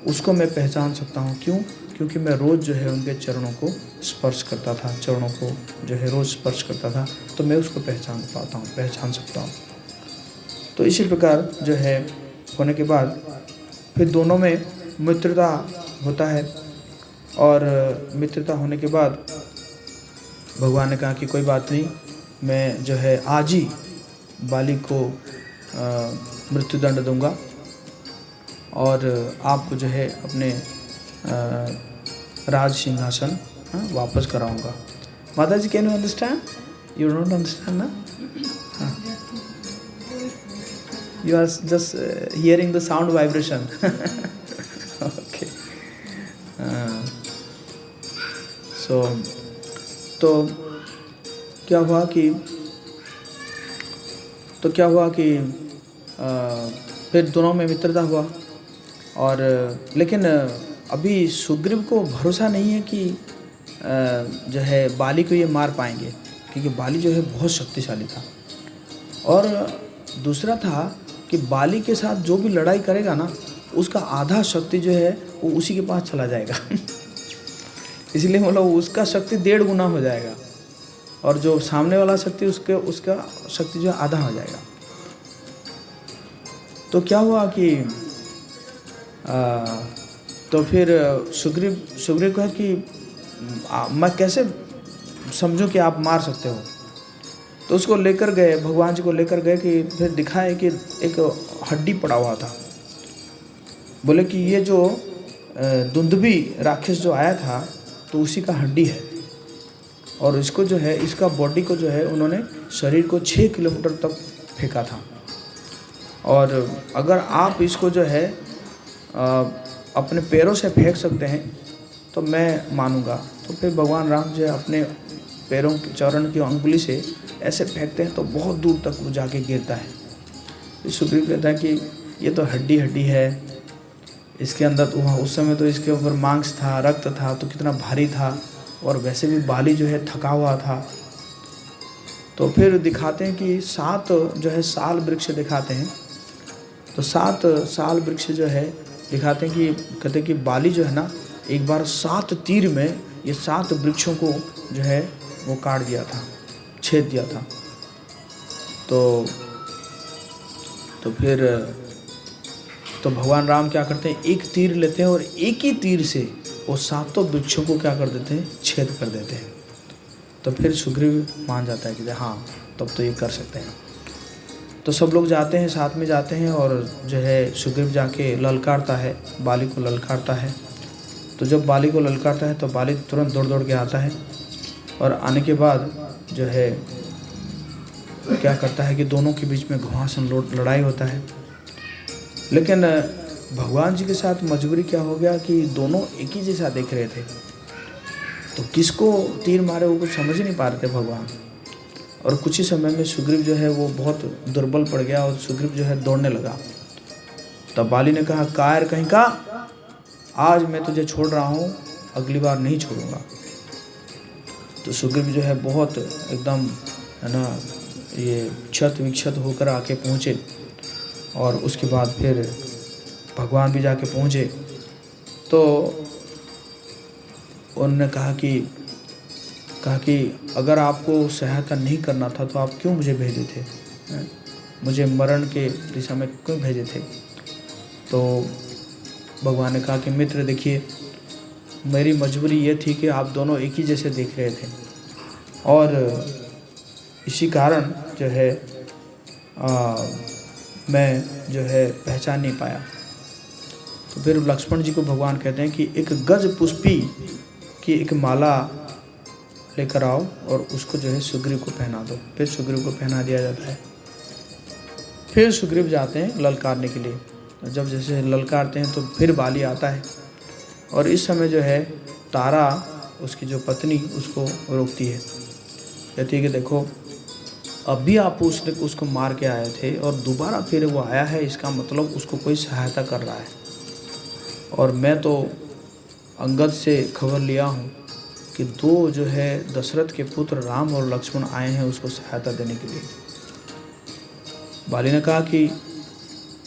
उसको मैं पहचान सकता हूँ। क्यों? क्योंकि मैं रोज़ जो है उनके चरणों को स्पर्श करता था, चरणों को जो है रोज़ स्पर्श करता था, तो मैं उसको पहचान सकता हूँ। तो इसी प्रकार जो है होने के बाद फिर दोनों में मित्रता होता है, और मित्रता होने के बाद भगवान ने कहा कि कोई बात नहीं, मैं जो है आज ही बाली को मृत्युदंड दूंगा और आपको जो है अपने राज सिंहासन वापस कराऊंगा। माता जी, can you understand? You don't understand ना? You are just hearing the sound vibration. Okay. So, तो क्या हुआ कि फिर दोनों में मित्रता हुआ, और लेकिन अभी सुग्रीव को भरोसा नहीं है कि जो है बाली को ये मार पाएंगे, क्योंकि बाली जो है बहुत शक्तिशाली था। और दूसरा था कि बाली के साथ जो भी लड़ाई करेगा ना, उसका आधा शक्ति जो है वो उसी के पास चला जाएगा। इसलिए मतलब उसका शक्ति 1.5 गुना हो जाएगा, और जो सामने वाला शक्ति उसका शक्ति जो है आधा हो जाएगा। तो क्या हुआ कि तो फिर सुग्रीव कहा कि मैं कैसे समझूं कि आप मार सकते हो। तो उसको लेकर गए, भगवान जी को लेकर गए कि फिर दिखाए कि एक हड्डी पड़ा हुआ था। बोले कि ये जो दुंदुभी राक्षस जो आया था तो उसी का हड्डी है, और इसको जो है इसका बॉडी को जो है उन्होंने शरीर को 6 किलोमीटर तक फेंका था, और अगर आप इसको जो है अपने पैरों से फेंक सकते हैं तो मैं मानूंगा। तो फिर भगवान राम जो है अपने पैरों के चरण की अंगुली से ऐसे फेंकते हैं तो बहुत दूर तक वो जाके गिरता है। सुग्रीव कहता है कि ये तो हड्डी है, इसके अंदर तो उस समय तो इसके ऊपर मांस था, रक्त था, तो कितना भारी था, और वैसे भी बाली जो है थका हुआ था। तो फिर दिखाते हैं कि 7 जो है साल वृक्ष दिखाते हैं। तो 7 साल वृक्ष जो है दिखाते हैं कि कहते हैं कि बाली जो है ना एक बार 7 तीर में ये 7 वृक्षों को जो है वो काट दिया था, छेद दिया था। तो फिर तो भगवान राम क्या करते हैं, एक तीर लेते हैं और एक ही तीर से वो 7 वृक्षों को क्या कर देते हैं, छेद कर देते हैं। तो फिर सुग्रीव मान जाता है कि हाँ तब तो ये कर सकते हैं। तो सब लोग जाते हैं, साथ में जाते हैं, और जो है सुग्रीव जाके ललकारता है, बाली को ललकारता है। तो जब बाली को ललकारता है तो बाली तुरंत दौड़ के आता है, और आने के बाद जो है क्या करता है कि दोनों के बीच में घमासान लड़ाई होता है। लेकिन भगवान जी के साथ मजबूरी क्या हो गया कि दोनों एक ही जैसा देख रहे थे, तो किसको तीर मारे वो कुछ समझ ही नहीं पा रहे थे भगवान। और कुछ ही समय में सुग्रीव जो है वो बहुत दुर्बल पड़ गया और सुग्रीव जो है दौड़ने लगा। तब बाली ने कहा, कायर कहीं का, आज मैं तुझे छोड़ रहा हूँ, अगली बार नहीं छोड़ूंगा। तो सुग्रीव जो है बहुत एकदम है ना ये क्षत विक्षत होकर आके पहुँचे। और उसके बाद फिर भगवान भी जाके पहुँचे। तो उन्होंने कहा कि अगर आपको सहायता नहीं करना था तो आप क्यों मुझे भेजे थे, मुझे मरण के दिशा में क्यों भेजे थे। तो भगवान ने कहा कि मित्र देखिए, मेरी मजबूरी ये थी कि आप दोनों एक ही जैसे देख रहे थे और इसी कारण जो है मैं जो है पहचान नहीं पाया। तो फिर लक्ष्मण जी को भगवान कहते हैं कि एक गज पुष्पी की एक माला लेकर आओ और उसको जो है सुग्रीव को पहना दो। फिर सुग्रीव को पहना दिया जाता है। फिर सुग्रीव जाते हैं ललकारने के लिए। जब जैसे ललकारते हैं तो फिर बाली आता है और इस समय जो है तारा उसकी जो पत्नी उसको रोकती है, कहती है कि देखो अभी आप उसको मार के आए थे और दोबारा फिर वो आया है, इसका मतलब उसको कोई सहायता कर रहा है। और मैं तो अंगद से खबर लिया हूँ कि दो जो है दशरथ के पुत्र राम और लक्ष्मण आए हैं उसको सहायता देने के लिए। बाली ने कहा कि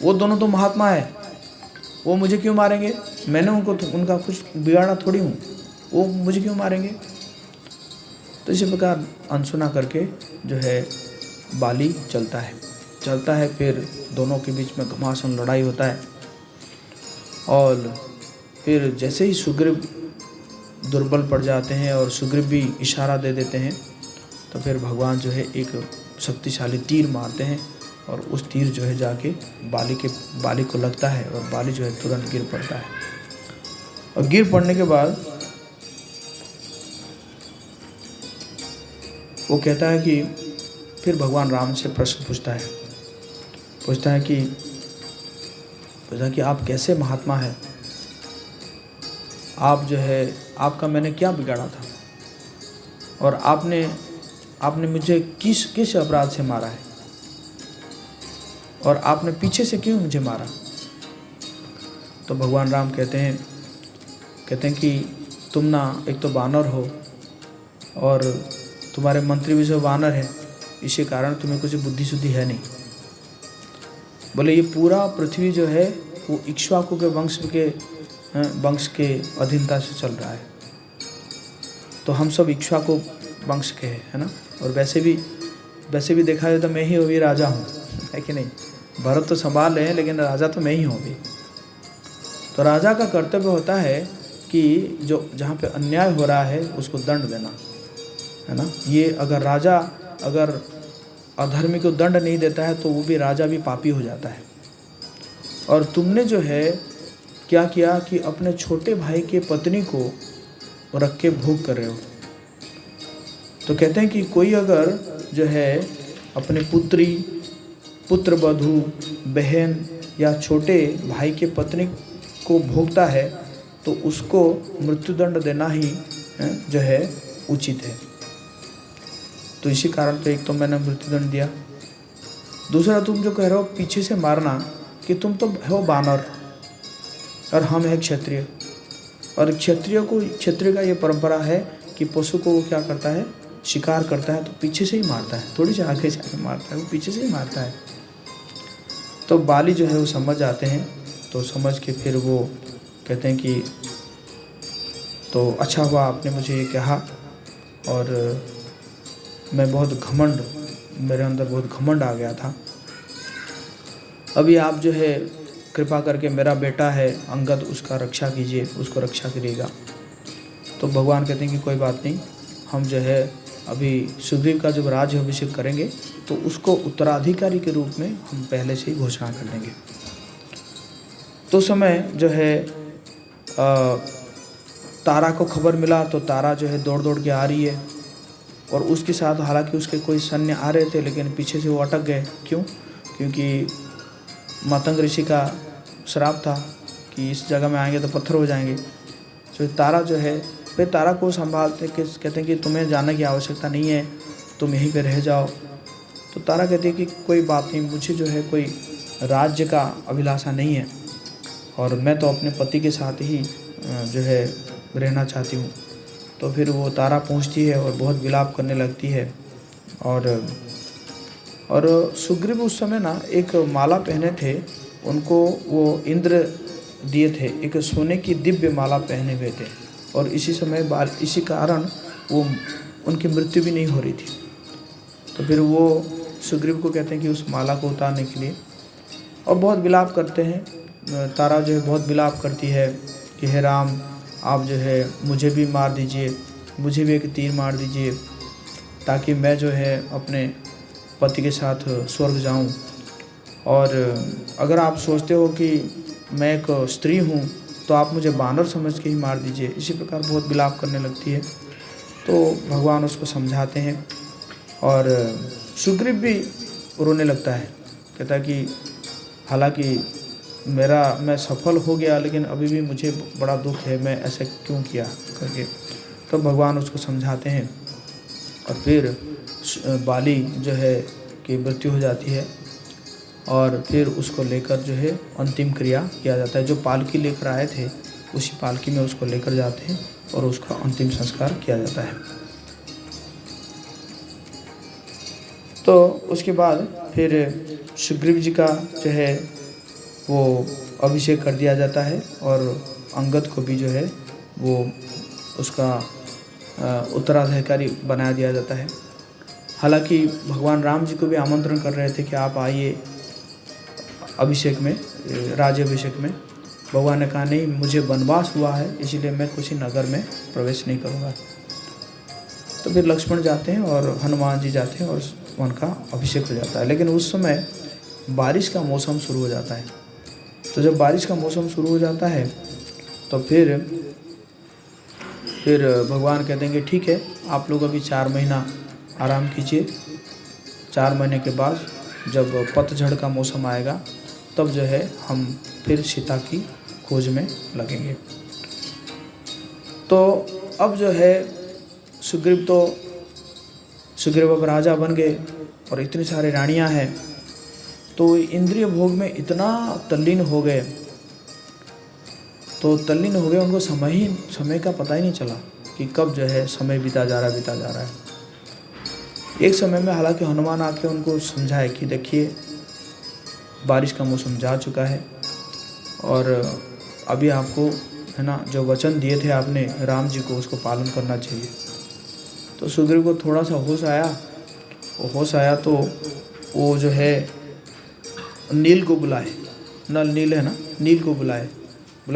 वो दोनों तो महात्मा है, वो मुझे क्यों मारेंगे, मैंने उनका कुछ बिगाड़ा थोड़ी हूँ, वो मुझे क्यों मारेंगे। तो इसी प्रकार अनसुना करके जो है बाली चलता है। फिर दोनों के बीच में घमासान लड़ाई होता है और फिर जैसे ही सुग्रीव दुर्बल पड़ जाते हैं और सुग्रीव भी इशारा दे देते हैं, तो फिर भगवान जो है एक शक्तिशाली तीर मारते हैं और उस तीर जो है जाके बाली को लगता है और बाली जो है तुरंत गिर पड़ता है। और गिर पड़ने के बाद वो कहता है कि फिर भगवान राम से प्रश्न पूछता है कि आप कैसे महात्मा हैं, आप जो है आपका मैंने क्या बिगाड़ा था और आपने मुझे किस अपराध से मारा है और आपने पीछे से क्यों मुझे मारा। तो भगवान राम कहते हैं कि तुम ना एक तो वानर हो और तुम्हारे मंत्री भी सब वानर है, इसी कारण तुम्हें कुछ बुद्धि शुद्धि है नहीं। बोले ये पूरा पृथ्वी जो है वो इक्ष्वाकु के वंश के अधीनता से चल रहा है, तो हम सब इक्ष्वाकु वंश के हैं, है ना। और वैसे भी देखा जाए तो मैं ही अभी राजा हूँ, है कि नहीं। भरत तो संभाल रहे हैं लेकिन राजा तो मैं ही हूँ अभी। तो राजा का कर्तव्य होता है कि जो जहाँ पे अन्याय हो रहा है उसको दंड देना, है ना। ये अगर राजा अधर्मी को दंड नहीं देता है तो वो भी राजा भी पापी हो जाता है। और तुमने जो है क्या किया कि अपने छोटे भाई के पत्नी को रख के भोग कर रहे हो। तो कहते हैं कि कोई अगर जो है अपने पुत्र वधू बहन या छोटे भाई के पत्नी को भोगता है तो उसको मृत्युदंड देना ही जो है उचित है। तो इसी कारण तो एक तो मैंने मृत्युदंड दिया, दूसरा तुम जो कह रहे हो पीछे से मारना, कि तुम तो हो वानर और हम हैं क्षत्रिय, और क्षत्रिय का ये परंपरा है कि पशु को वो क्या करता है, शिकार करता है तो पीछे से ही मारता है, थोड़ी सी आगे से मारता है, वो पीछे से ही मारता है। तो बाली जो है वो समझ जाते हैं, तो समझ के फिर वो कहते हैं कि तो अच्छा हुआ आपने मुझे ये कहा, और मेरे अंदर बहुत घमंड आ गया था। अभी आप जो है कृपा करके मेरा बेटा है अंगद, उसका रक्षा कीजिए, उसको रक्षा करिएगा। तो भगवान कहते हैं कि कोई बात नहीं, हम जो है अभी सुग्रीव का जब राज्य अभिषेक करेंगे तो उसको उत्तराधिकारी के रूप में हम पहले से ही घोषणा कर देंगे। तो समय जो है तारा को खबर मिला, तो तारा जो है दौड़ के आ रही है और उसके साथ हालांकि उसके कोई सैन्य आ रहे थे लेकिन पीछे से वो अटक गए। क्यों? क्योंकि मातंग ऋषि का श्राप था कि इस जगह में आएंगे तो पत्थर हो जाएंगे। तो तारा जो है, फिर तारा को संभालते कि कहते हैं कि तुम्हें जाने की आवश्यकता नहीं है, तुम यहीं पे रह जाओ। तो तारा कहती है कि कोई बात नहीं, मुझे जो है कोई राज्य का अभिलाषा नहीं है और मैं तो अपने पति के साथ ही जो है रहना चाहती हूँ। तो फिर वो तारा पहुँचती है और बहुत विलाप करने लगती है। और सुग्रीव उस समय ना एक माला पहने थे, उनको वो इंद्र दिए थे, एक सोने की दिव्य माला पहने हुए थे और इसी कारण वो उनकी मृत्यु भी नहीं हो रही थी। तो फिर वो सुग्रीव को कहते हैं कि उस माला को उतारने के लिए, और बहुत विलाप करते हैं। तारा जो है बहुत विलाप करती है कि हे राम, आप जो है मुझे भी मार दीजिए, मुझे भी एक तीर मार दीजिए ताकि मैं जो है अपने पति के साथ स्वर्ग जाऊं। और अगर आप सोचते हो कि मैं एक स्त्री हूं तो आप मुझे बानर समझ के ही मार दीजिए। इसी प्रकार बहुत विलाप करने लगती है। तो भगवान उसको समझाते हैं और सुग्रीव भी रोने लगता है, कहता है कि हालांकि मैं सफल हो गया लेकिन अभी भी मुझे बड़ा दुख है, मैं ऐसे क्यों किया करके। तो भगवान उसको समझाते हैं और फिर बाली जो है कि मृत्यु हो जाती है और फिर उसको लेकर जो है अंतिम क्रिया किया जाता है। जो पालकी लेकर आए थे उसी पालकी में उसको लेकर जाते हैं और उसका अंतिम संस्कार किया जाता है। तो उसके बाद फिर सुग्रीव जी का जो है वो अभिषेक कर दिया जाता है और अंगद को भी जो है वो उसका उत्तराधिकारी बना दिया जाता है। हालांकि भगवान राम जी को भी आमंत्रण कर रहे थे कि आप आइए अभिषेक में, राज्याभिषेक में। भगवान ने कहा नहीं, मुझे वनवास हुआ है इसीलिए मैं किसी नगर में प्रवेश नहीं करूँगा। तो फिर लक्ष्मण जाते हैं और हनुमान जी जाते हैं और उनका अभिषेक हो जाता है। लेकिन उस समय बारिश का मौसम शुरू हो जाता है। तो जब बारिश का मौसम शुरू हो जाता है तो फिर भगवान कहते हैं कि ठीक है, आप लोग अभी 4 महीना आराम कीजिए। 4 महीने के बाद जब पतझड़ का मौसम आएगा तब जो है हम फिर सीता की खोज में लगेंगे। तो अब जो है सुग्रीव अब राजा बन गए और इतनी सारी रानियां हैं, तो इंद्रिय भोग में इतना तल्लीन हो गए, उनको समय का पता ही नहीं चला कि कब जो है समय बीता जा रहा है। एक समय में हालांकि हनुमान आके उनको समझाए कि देखिए बारिश का मौसम जा चुका है और अभी आपको है ना जो वचन दिए थे आपने राम जी को, उसको पालन करना चाहिए। तो सुग्रीव को थोड़ा सा होश आया तो वो जो है नील को बुलाए, नील है ना, नील को बुला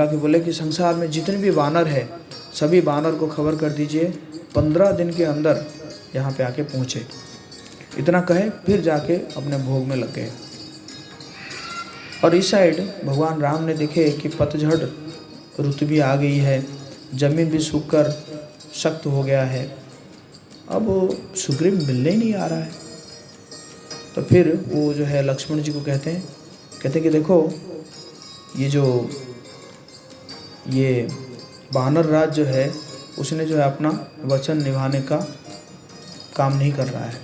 के बोले कि संसार में जितने भी वानर है सभी वानर को खबर कर दीजिए 15 दिन के अंदर यहाँ पे आके पहुँचे। इतना कहे फिर जाके अपने भोग में लग गए। और इस साइड भगवान राम ने देखे कि पतझड़ ऋतु भी आ गई है, जमीन भी सूखकर सख्त हो गया है, अब सुग्रीव मिलने ही नहीं आ रहा है। तो फिर वो जो है लक्ष्मण जी को कहते हैं कि देखो ये वानर राज जो है उसने जो है अपना वचन निभाने का काम नहीं कर रहा है।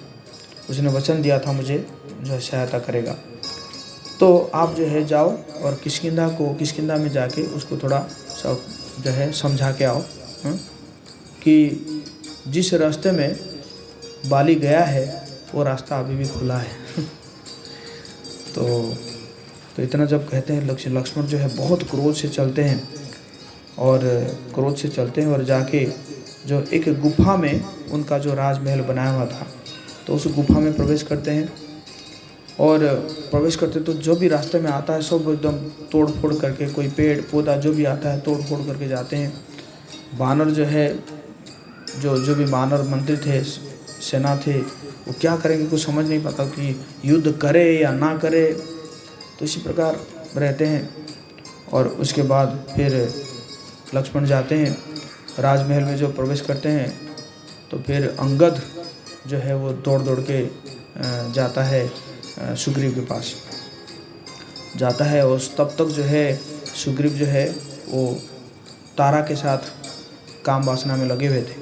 उसने वचन दिया था मुझे जो है सहायता करेगा। तो आप जो है जाओ और किष्किंधा में जाके उसको थोड़ा सब जो है समझा के आओ कि जिस रास्ते में बाली गया है वो रास्ता अभी भी खुला है। तो इतना जब कहते हैं लक्ष्मण जो है बहुत क्रोध से चलते हैं और जाके जो एक गुफा में उनका जो राजमहल बनाया हुआ था तो उस गुफा में प्रवेश करते हैं। और प्रवेश करते तो जो भी रास्ते में आता है सब एकदम तोड़ फोड़ करके, कोई पेड़ पौधा जो भी आता है तोड़ फोड़ करके जाते हैं। वानर जो है जो भी वानर मंत्री थे, सेना थे, वो क्या करेंगे कुछ समझ नहीं पाता कि युद्ध करे या ना करे। तो इसी प्रकार रहते हैं। और उसके बाद फिर लक्ष्मण जाते हैं राजमहल में, जो प्रवेश करते हैं तो फिर अंगद जो है वो दौड़ के जाता है सुग्रीव के पास जाता है। और तब तक जो है सुग्रीव जो है वो तारा के साथ काम वासना में लगे हुए थे।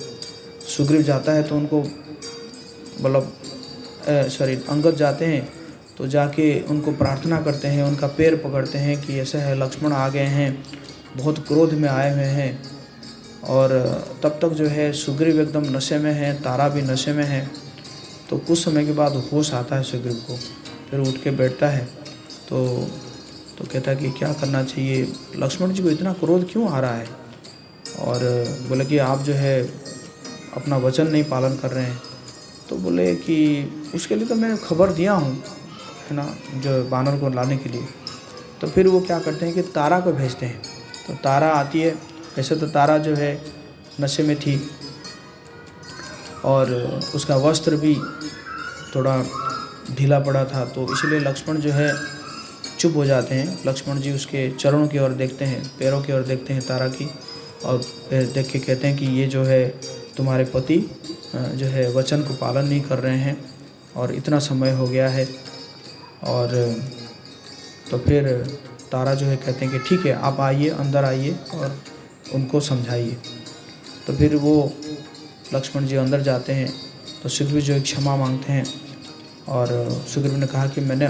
सुग्रीव जाता है तो उनको मतलब अंगद जाते हैं तो जाके उनको प्रार्थना करते हैं, उनका पैर पकड़ते हैं कि ऐसा है लक्ष्मण आ गए हैं, बहुत क्रोध में आए हुए हैं। और तब तक जो है सुग्रीव एकदम नशे में है, तारा भी नशे में है। तो कुछ समय के बाद होश आता है सुग्रीव को, फिर उठ के बैठता है तो कहता है कि क्या करना चाहिए, लक्ष्मण जी को इतना क्रोध क्यों आ रहा है। और बोले कि आप जो है अपना वचन नहीं पालन कर रहे हैं। तो बोले कि उसके लिए तो मैंने खबर दिया हूँ, है ना, जो बानर को लाने के लिए। तो फिर वो क्या करते हैं कि तारा को भेजते हैं। तो तारा आती है। वैसे तो तारा जो है नशे में थी और उसका वस्त्र भी थोड़ा ढीला पड़ा था, तो इसलिए लक्ष्मण जो है चुप हो जाते हैं। लक्ष्मण जी उसके चरणों की ओर देखते हैं, पैरों की ओर देखते हैं तारा की, और फिर देख के कहते हैं कि ये जो है तुम्हारे पति जो है वचन को पालन नहीं कर रहे हैं और इतना समय हो गया है। और तो फिर तारा जो है कहते हैं कि ठीक है, आप आइए, अंदर आइए और उनको समझाइए। तो फिर वो लक्ष्मण जी अंदर जाते हैं तो सुग्रीव जो क्षमा मांगते हैं, और सुग्रीव ने कहा कि मैंने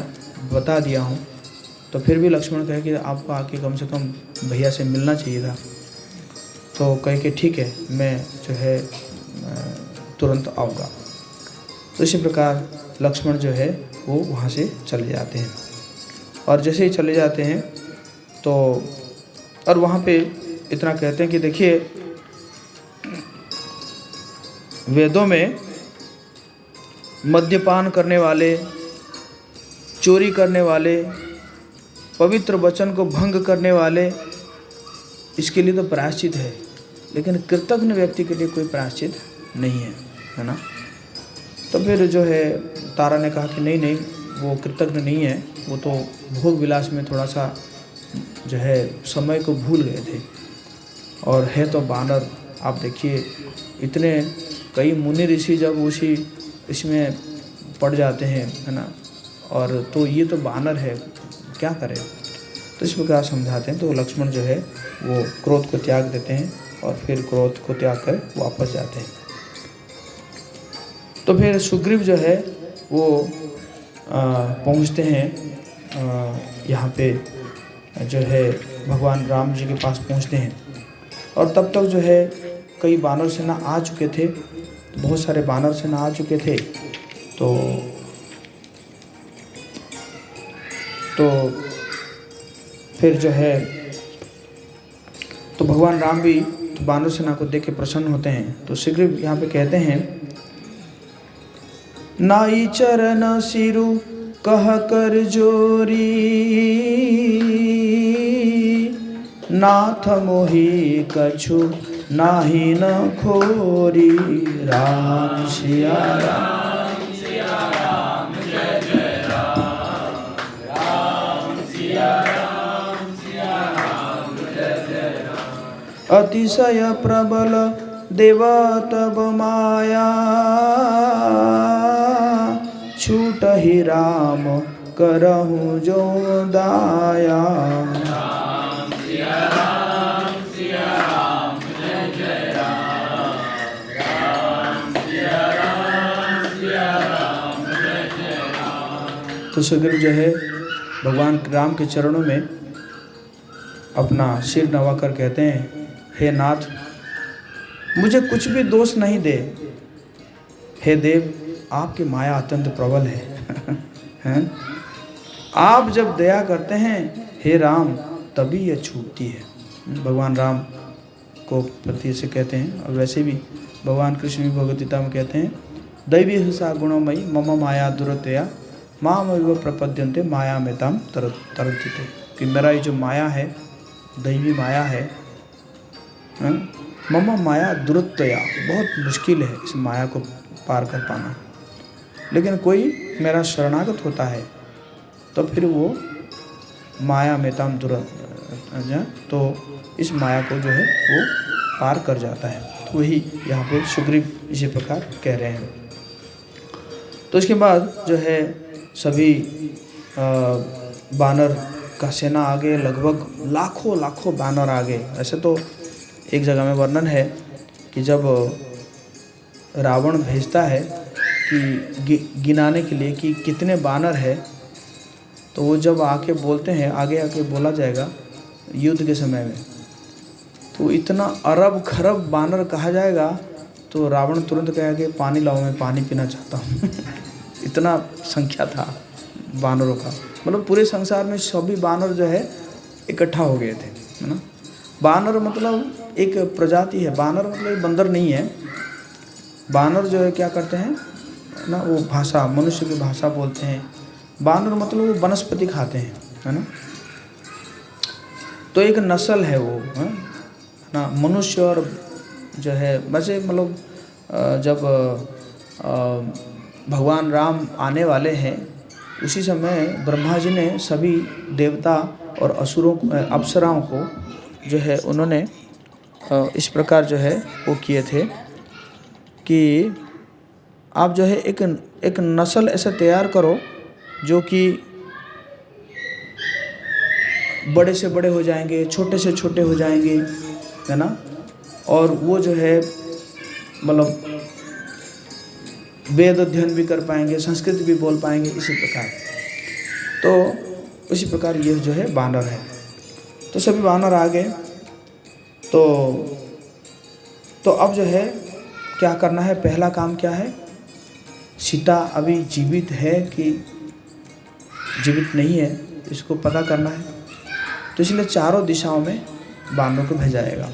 बता दिया हूँ। तो फिर भी लक्ष्मण कहे कि आपको आके कम से कम भैया से मिलना चाहिए था। तो कहे कि ठीक है, मैं जो है तुरंत आऊँगा। तो इसी प्रकार लक्ष्मण जो है वो वहाँ से चले जाते हैं। और जैसे ही चले जाते हैं तो और वहाँ पे इतना कहते हैं कि देखिए, वेदों में मद्यपान करने वाले, चोरी करने वाले, पवित्र वचन को भंग करने वाले, इसके लिए तो प्रायश्चित है, लेकिन कृतज्ञ व्यक्ति के लिए कोई प्रायश्चित नहीं है ना। तो फिर जो है तारा ने कहा कि नहीं, वो कृतज्ञ नहीं है, वो तो भोग विलास में थोड़ा सा जो है समय को भूल गए थे, और है तो बानर। आप देखिए, इतने कई मुनि ऋषि जब उसी इसमें पड़ जाते हैं, है ना, और तो ये तो बानर है, क्या करें। तो इस प्रकार समझाते हैं। तो लक्ष्मण जो है वो क्रोध को त्याग देते हैं और फिर क्रोध को त्याग कर वापस जाते हैं। तो फिर सुग्रीव जो है वो पहुंचते हैं यहाँ पे जो है भगवान राम जी के पास पहुंचते हैं। और तब तक जो है कई बानर सेना आ चुके थे, बहुत सारे बानर सेना आ चुके थे। तो फिर जो है तो भगवान राम भी बानर सेना को देख के प्रसन्न होते हैं। तो सुग्रीव यहाँ पे कहते हैं, नाई चरण सिरु कह कर जोरी, नाथ मोहि कछु नाही न खोरी। राम सिया राम सिया राम जय जय राम, राम सिया राम जय जय राम। अतिशय प्रबल देव तब माया, छूट ही राम करहु जो दाया। राम सिया राम जय जय राम, राम सिया राम जय जय राम। तो सुग्रीव जो है भगवान राम के चरणों में अपना सिर नवाकर कहते हैं, हे नाथ, मुझे कुछ भी दोष नहीं दे। हे देव, आपकी माया अत्यंत प्रबल है हैं? आप जब दया करते हैं हे राम, तभी यह छूटती है। भगवान राम को प्रति से कहते हैं। और वैसे भी भगवान कृष्ण भी भगवद गीता में कहते हैं, दैवी हिंसा गुणमयी मम माया दुरतया, माम एव प्रपद्यन्ते माया में ताम तरंति। कि मेरा ये जो माया है, दैवी माया है, मम माया दुरतया, बहुत मुश्किल है इस माया को पार कर पाना। लेकिन कोई मेरा शरणागत होता है तो फिर वो माया में ताम तो इस माया को जो है वो पार कर जाता है। तो वही यहाँ पे सुग्रीव इसी प्रकार कह रहे हैं। तो इसके बाद जो है सभी बानर का सेना आगे, लगभग लाखों लाखों बानर आगे। ऐसे तो एक जगह में वर्णन है कि जब रावण भेजता है कि गिनाने के लिए कि कितने बानर है, तो वो जब आके बोलते हैं, आगे आके बोला जाएगा युद्ध के समय में, तो इतना अरब खरब बानर कहा जाएगा, तो रावण तुरंत कहेगा कि पानी लाओ, मैं पानी पीना चाहता हूँ। इतना संख्या था बानरों का, मतलब पूरे संसार में सभी बानर जो है इकट्ठा हो गए थे, है ना। बानर मतलब एक प्रजाति है, बानर मतलब बंदर नहीं है। बानर जो है क्या करते हैं ना, वो भाषा, मनुष्य की भाषा बोलते हैं। बानर मतलब वो वनस्पति खाते हैं, है ना। तो एक नस्ल है वो, है ना। मनुष्य और जो है वैसे मतलब जब भगवान राम आने वाले हैं, उसी समय ब्रह्मा जी ने सभी देवता और असुरों, अप्सराओं को जो है उन्होंने इस प्रकार जो है वो किए थे कि आप जो है एक नस्ल ऐसा तैयार करो जो कि बड़े से बड़े हो जाएंगे, छोटे से छोटे हो जाएंगे, है ना। और वो जो है मतलब वेद अध्ययन भी कर पाएंगे, संस्कृत भी बोल पाएंगे, इसी प्रकार। तो उसी प्रकार यह जो है बानर है। तो सभी बानर आ गए। तो अब जो है क्या करना है, पहला काम क्या है, सीता अभी जीवित है कि जीवित नहीं है, इसको पता करना है। तो इसलिए चारों दिशाओं में बानरों को भेजाएगा।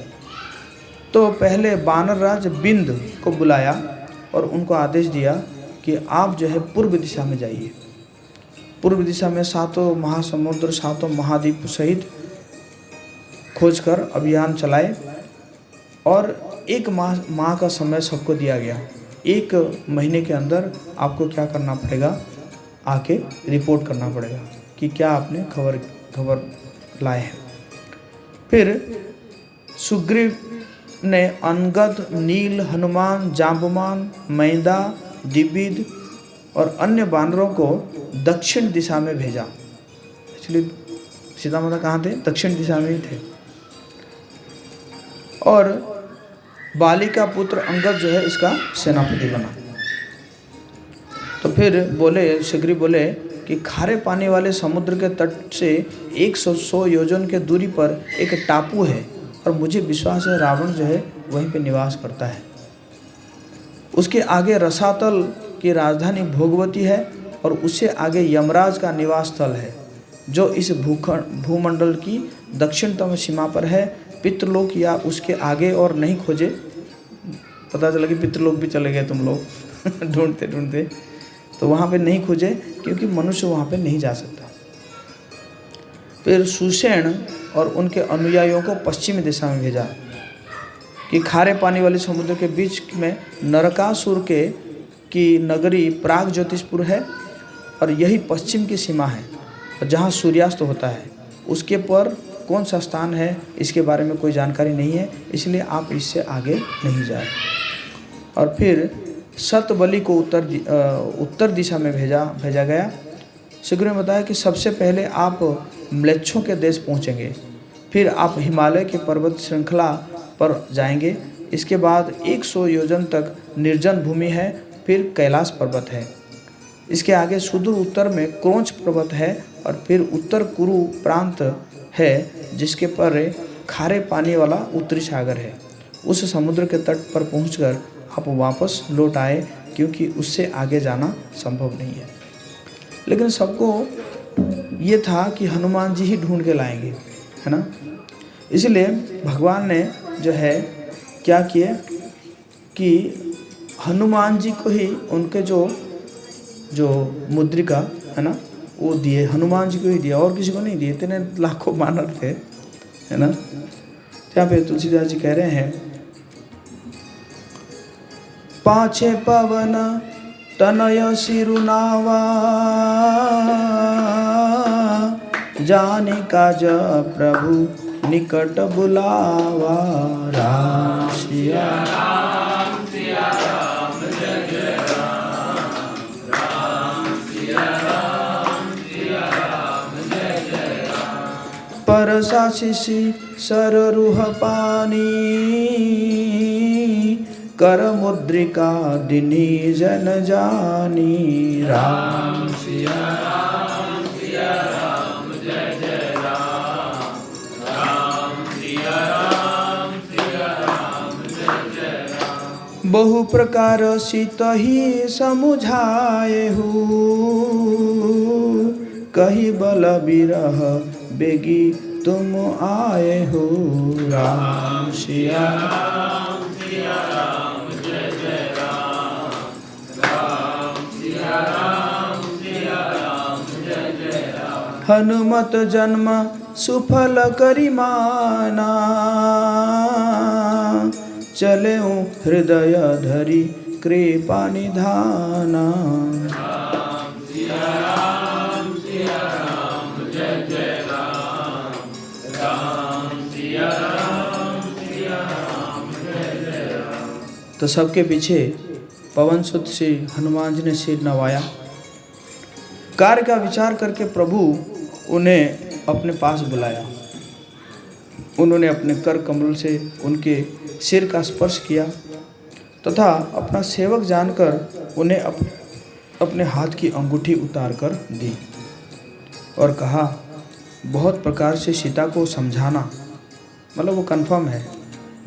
तो पहले बानर राज बिंद को बुलाया और उनको आदेश दिया कि आप जो है पूर्व दिशा में जाइए। पूर्व दिशा में सातों महासमुद्र, सातों महाद्वीप सहित खोजकर अभियान चलाए। और एक माह का समय सबको दिया गया। 1 महीने के अंदर आपको क्या करना पड़ेगा, आके रिपोर्ट करना पड़ेगा कि क्या आपने खबर लाए हैं। फिर सुग्रीव ने अंगद, नील, हनुमान, जाम्बुमान, मैदा, दिबिद और अन्य बानरों को दक्षिण दिशा में भेजा। एक्चुअली सीता माता कहाँ थे, दक्षिण दिशा में ही थे। और बाली का पुत्र अंगद जो है इसका सेनापति बना। तो फिर बोले, सुग्रीव बोले कि खारे पानी वाले समुद्र के तट से 100 योजन के दूरी पर एक टापू है और मुझे विश्वास है रावण जो है वहीं पे निवास करता है। उसके आगे रसातल की राजधानी भोगवती है और उससे आगे यमराज का निवास स्थल है जो इस भूमंडल की दक्षिणतम सीमा पर है। पितृलोक या उसके आगे और नहीं खोजे। पता चला कि पितृलोक भी चले गए तुम लोग ढूंढते ढूंढते, तो वहाँ पे नहीं खोजे क्योंकि मनुष्य वहाँ पे नहीं जा सकता। फिर सुषेण और उनके अनुयायियों को पश्चिमी दिशा में भेजा कि खारे पानी वाले समुद्र के बीच में नरकासुर की नगरी प्राग ज्योतिषपुर है और यही पश्चिम की सीमा है और जहाँ सूर्यास्त होता है। उसके पर कौन सा स्थान है इसके बारे में कोई जानकारी नहीं है, इसलिए आप इससे आगे नहीं जाए। और फिर सतबली को उत्तर दिशा में भेजा गया। सुग्रीव ने बताया कि सबसे पहले आप म्लेच्छों के देश पहुंचेंगे, फिर आप हिमालय के पर्वत श्रृंखला पर जाएंगे। इसके बाद 100 योजन तक निर्जन भूमि है, फिर कैलाश पर्वत है। इसके आगे सुदूर उत्तर में क्रोंच पर्वत है और फिर उत्तर कुरु प्रांत है जिसके पर खारे पानी वाला उत्तरी सागर है। उस समुद्र के तट पर पहुंचकर आप वापस लौट आए क्योंकि उससे आगे जाना संभव नहीं है। लेकिन सबको ये था कि हनुमान जी ही ढूंढ के लाएंगे, है ना। इसलिए भगवान ने जो है क्या किए कि हनुमान जी को ही उनके जो मुद्रिका है ना वो दिए, हनुमान जी को ही दिया और किसी को नहीं दिए। इतने लाखों बानर थे, है ना। यहाँ पे तुलसीदास जी कह रहे हैं, पाछे पवन तनय सिरुनावा जाने काज प्रभु निकट बुलावा। राम सिया राम सिया राम जय जय राम, राम सिया राम जय जय राम। बरसा शिशि सररुह पानी, कर मुद्रिका दिनी जन जानी। राम सिया राम जय जय राम। राम सिया राम जय जय राम। बहु प्रकार सित ही समुझाएहु, कही बल बिरह बेगी तुम आए हो। राम सिया राम जय जय राम। राम सिया राम जय जय राम। हनुमत जन्म सुफल करी माना, चले हृदय धरी कृपा निधाना। राम सिया राम जय जय राम। राम सिया राम जय जय राम। तो सबके पीछे पवन सुत श्री हनुमान जी ने सिर नवाया। कार्य का विचार करके प्रभु उन्हें अपने पास बुलाया। उन्होंने अपने कर कमल से उनके सिर का स्पर्श किया तथा अपना सेवक जानकर उन्हें अपने हाथ की अंगूठी उतार कर दी और कहा, बहुत प्रकार से सीता को समझाना। मतलब वो कंफर्म है,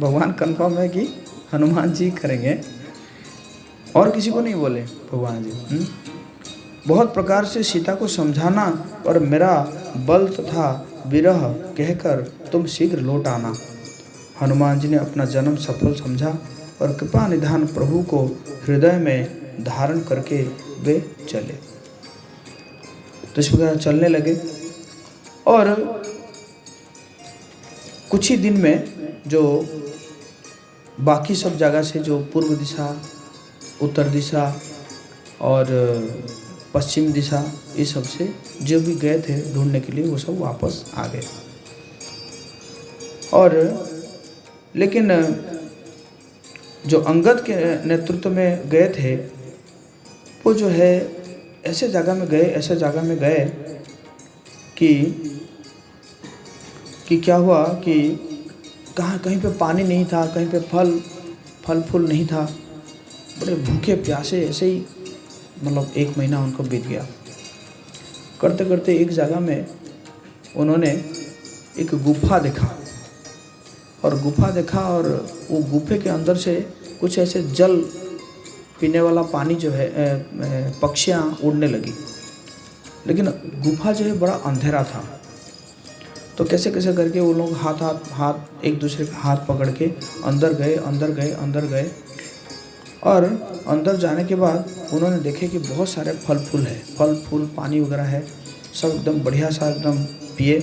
भगवान कंफर्म है कि हनुमान जी करेंगे, और किसी को नहीं बोले भगवान जी। बहुत प्रकार से सीता को समझाना और मेरा बल तथा विरह कहकर तुम शीघ्र लौट आना। हनुमान जी ने अपना जन्म सफल समझा और कृपा निधान प्रभु को हृदय में धारण करके वे चले। तो इस प्रकार चलने लगे और कुछ ही दिन में जो बाकी सब जगह से जो पूर्व दिशा, उत्तर दिशा और पश्चिम दिशा, ये सब से जो भी गए थे ढूंढने के लिए वो सब वापस आ गए। और लेकिन जो अंगद के नेतृत्व में गए थे वो जो है ऐसे जगह में गए कि क्या हुआ कि कहीं पे पानी नहीं था, कहीं पे फल फूल नहीं था। बड़े भूखे प्यासे ऐसे ही मतलब 1 महीना उनको बीत गया। करते करते एक जगह में उन्होंने एक गुफा देखा और वो गुफे के अंदर से कुछ ऐसे जल पीने वाला पानी जो है पक्षियाँ उड़ने लगी। लेकिन गुफा जो है बड़ा अंधेरा था। तो कैसे करके वो लोग हाथ एक दूसरे का हाथ पकड़ के अंदर गए और अंदर जाने के बाद उन्होंने देखे कि बहुत सारे फल फूल पानी वगैरह है, सब एकदम बढ़िया सा एकदम पिए।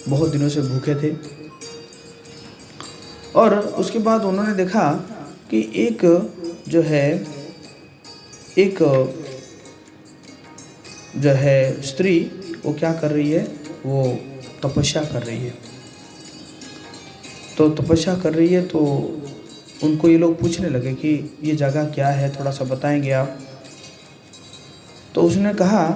बहुत दिनों से भूखे थे। और उसके बाद उन्होंने देखा कि एक जो है स्त्री वो क्या कर रही है, वो तपस्या कर रही है। तो तपस्या कर रही है तो उनको ये लोग पूछने लगे कि ये जगह क्या है, थोड़ा सा बताएंगे आप। तो उसने कहा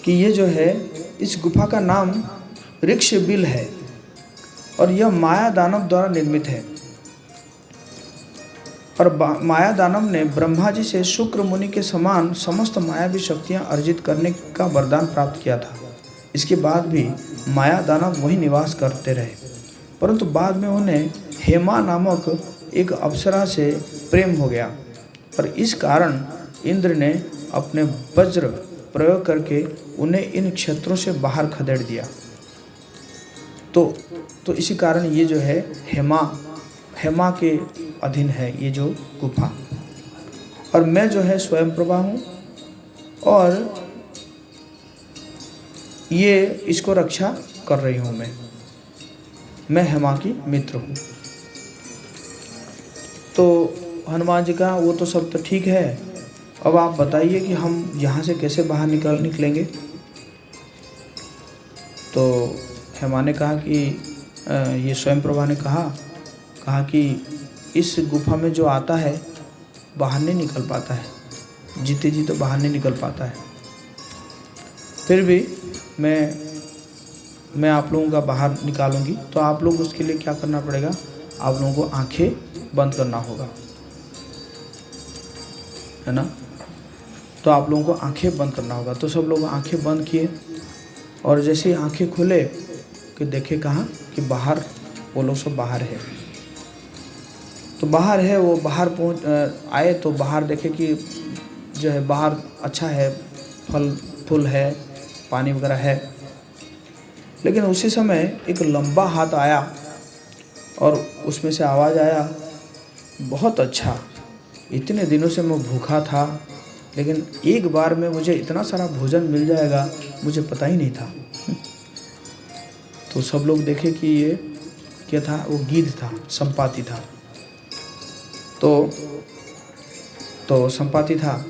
कि ये जो है इस गुफा का नाम ऋक्ष बिल है और यह माया दानव द्वारा निर्मित है। और माया दानव ने ब्रह्मा जी से शुक्र मुनि के समान समस्त मायावी शक्तियां अर्जित करने का वरदान प्राप्त किया था। इसके बाद भी माया दानव वहीं निवास करते रहे, परंतु बाद में उन्हें हेमा नामक एक अप्सरा से प्रेम हो गया और इस कारण इंद्र ने अपने वज्र प्रयोग करके उन्हें इन क्षेत्रों से बाहर खदेड़ दिया। तो इसी कारण ये जो है हेमा के अधीन है ये जो गुफा। और मैं जो है स्वयं प्रभा हूँ और ये इसको रक्षा कर रही हूँ। मैं हेमा की मित्र हूँ। तो हनुमान जी कहा वो तो सब तो ठीक है, अब आप बताइए कि हम यहाँ से कैसे बाहर निकलेंगे। तो हेमा ने कहा कि ये स्वयं प्रभा ने कहा कि इस गुफा में जो आता है बाहर नहीं निकल पाता है, जीते जी तो बाहर नहीं निकल पाता है। फिर भी मैं आप लोगों का बाहर निकालूंगी, तो आप लोग उसके लिए क्या करना पड़ेगा, आप लोगों को आंखें बंद करना होगा, है ना। तो आप लोगों को आंखें बंद करना होगा। तो सब लोग आंखें बंद किए और जैसे ही आंखें खोले कि देखे कहाँ कि बाहर, वो लोग सब बाहर है। तो बाहर है, वो बाहर पहुँच आए तो बाहर देखे कि जो है बाहर अच्छा है, फल फूल है, पानी वगैरह है। लेकिन उसी समय एक लंबा हाथ आया और उसमें से आवाज़ आया, बहुत अच्छा, इतने दिनों से मैं भूखा था, लेकिन एक बार में मुझे इतना सारा भोजन मिल जाएगा, मुझे पता ही नहीं था। तो सब लोग देखे कि ये क्या था, वो गिद्ध था, संपाति था। तो संपाति था।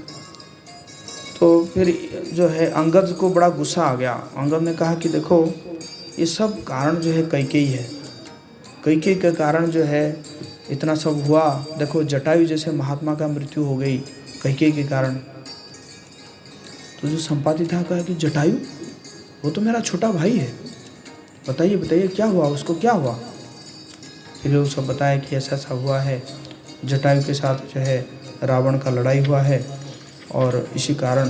तो फिर जो है अंगद को बड़ा गुस्सा आ गया। अंगद ने कहा कि देखो, ये सब कारण जो है कैकेयी है, कैकेयी के कारण जो है इतना सब हुआ। देखो जटायु जैसे महात्मा का मृत्यु हो गई कैकेयी के कारण। तो जो संपाति था कहा कि जटायु, वो तो मेरा छोटा भाई है, बताइए बताइए क्या हुआ, उसको क्या हुआ। फिर वो सब बताया कि ऐसा ऐसा हुआ है, जटायु के साथ जो है रावण का लड़ाई हुआ है और इसी कारण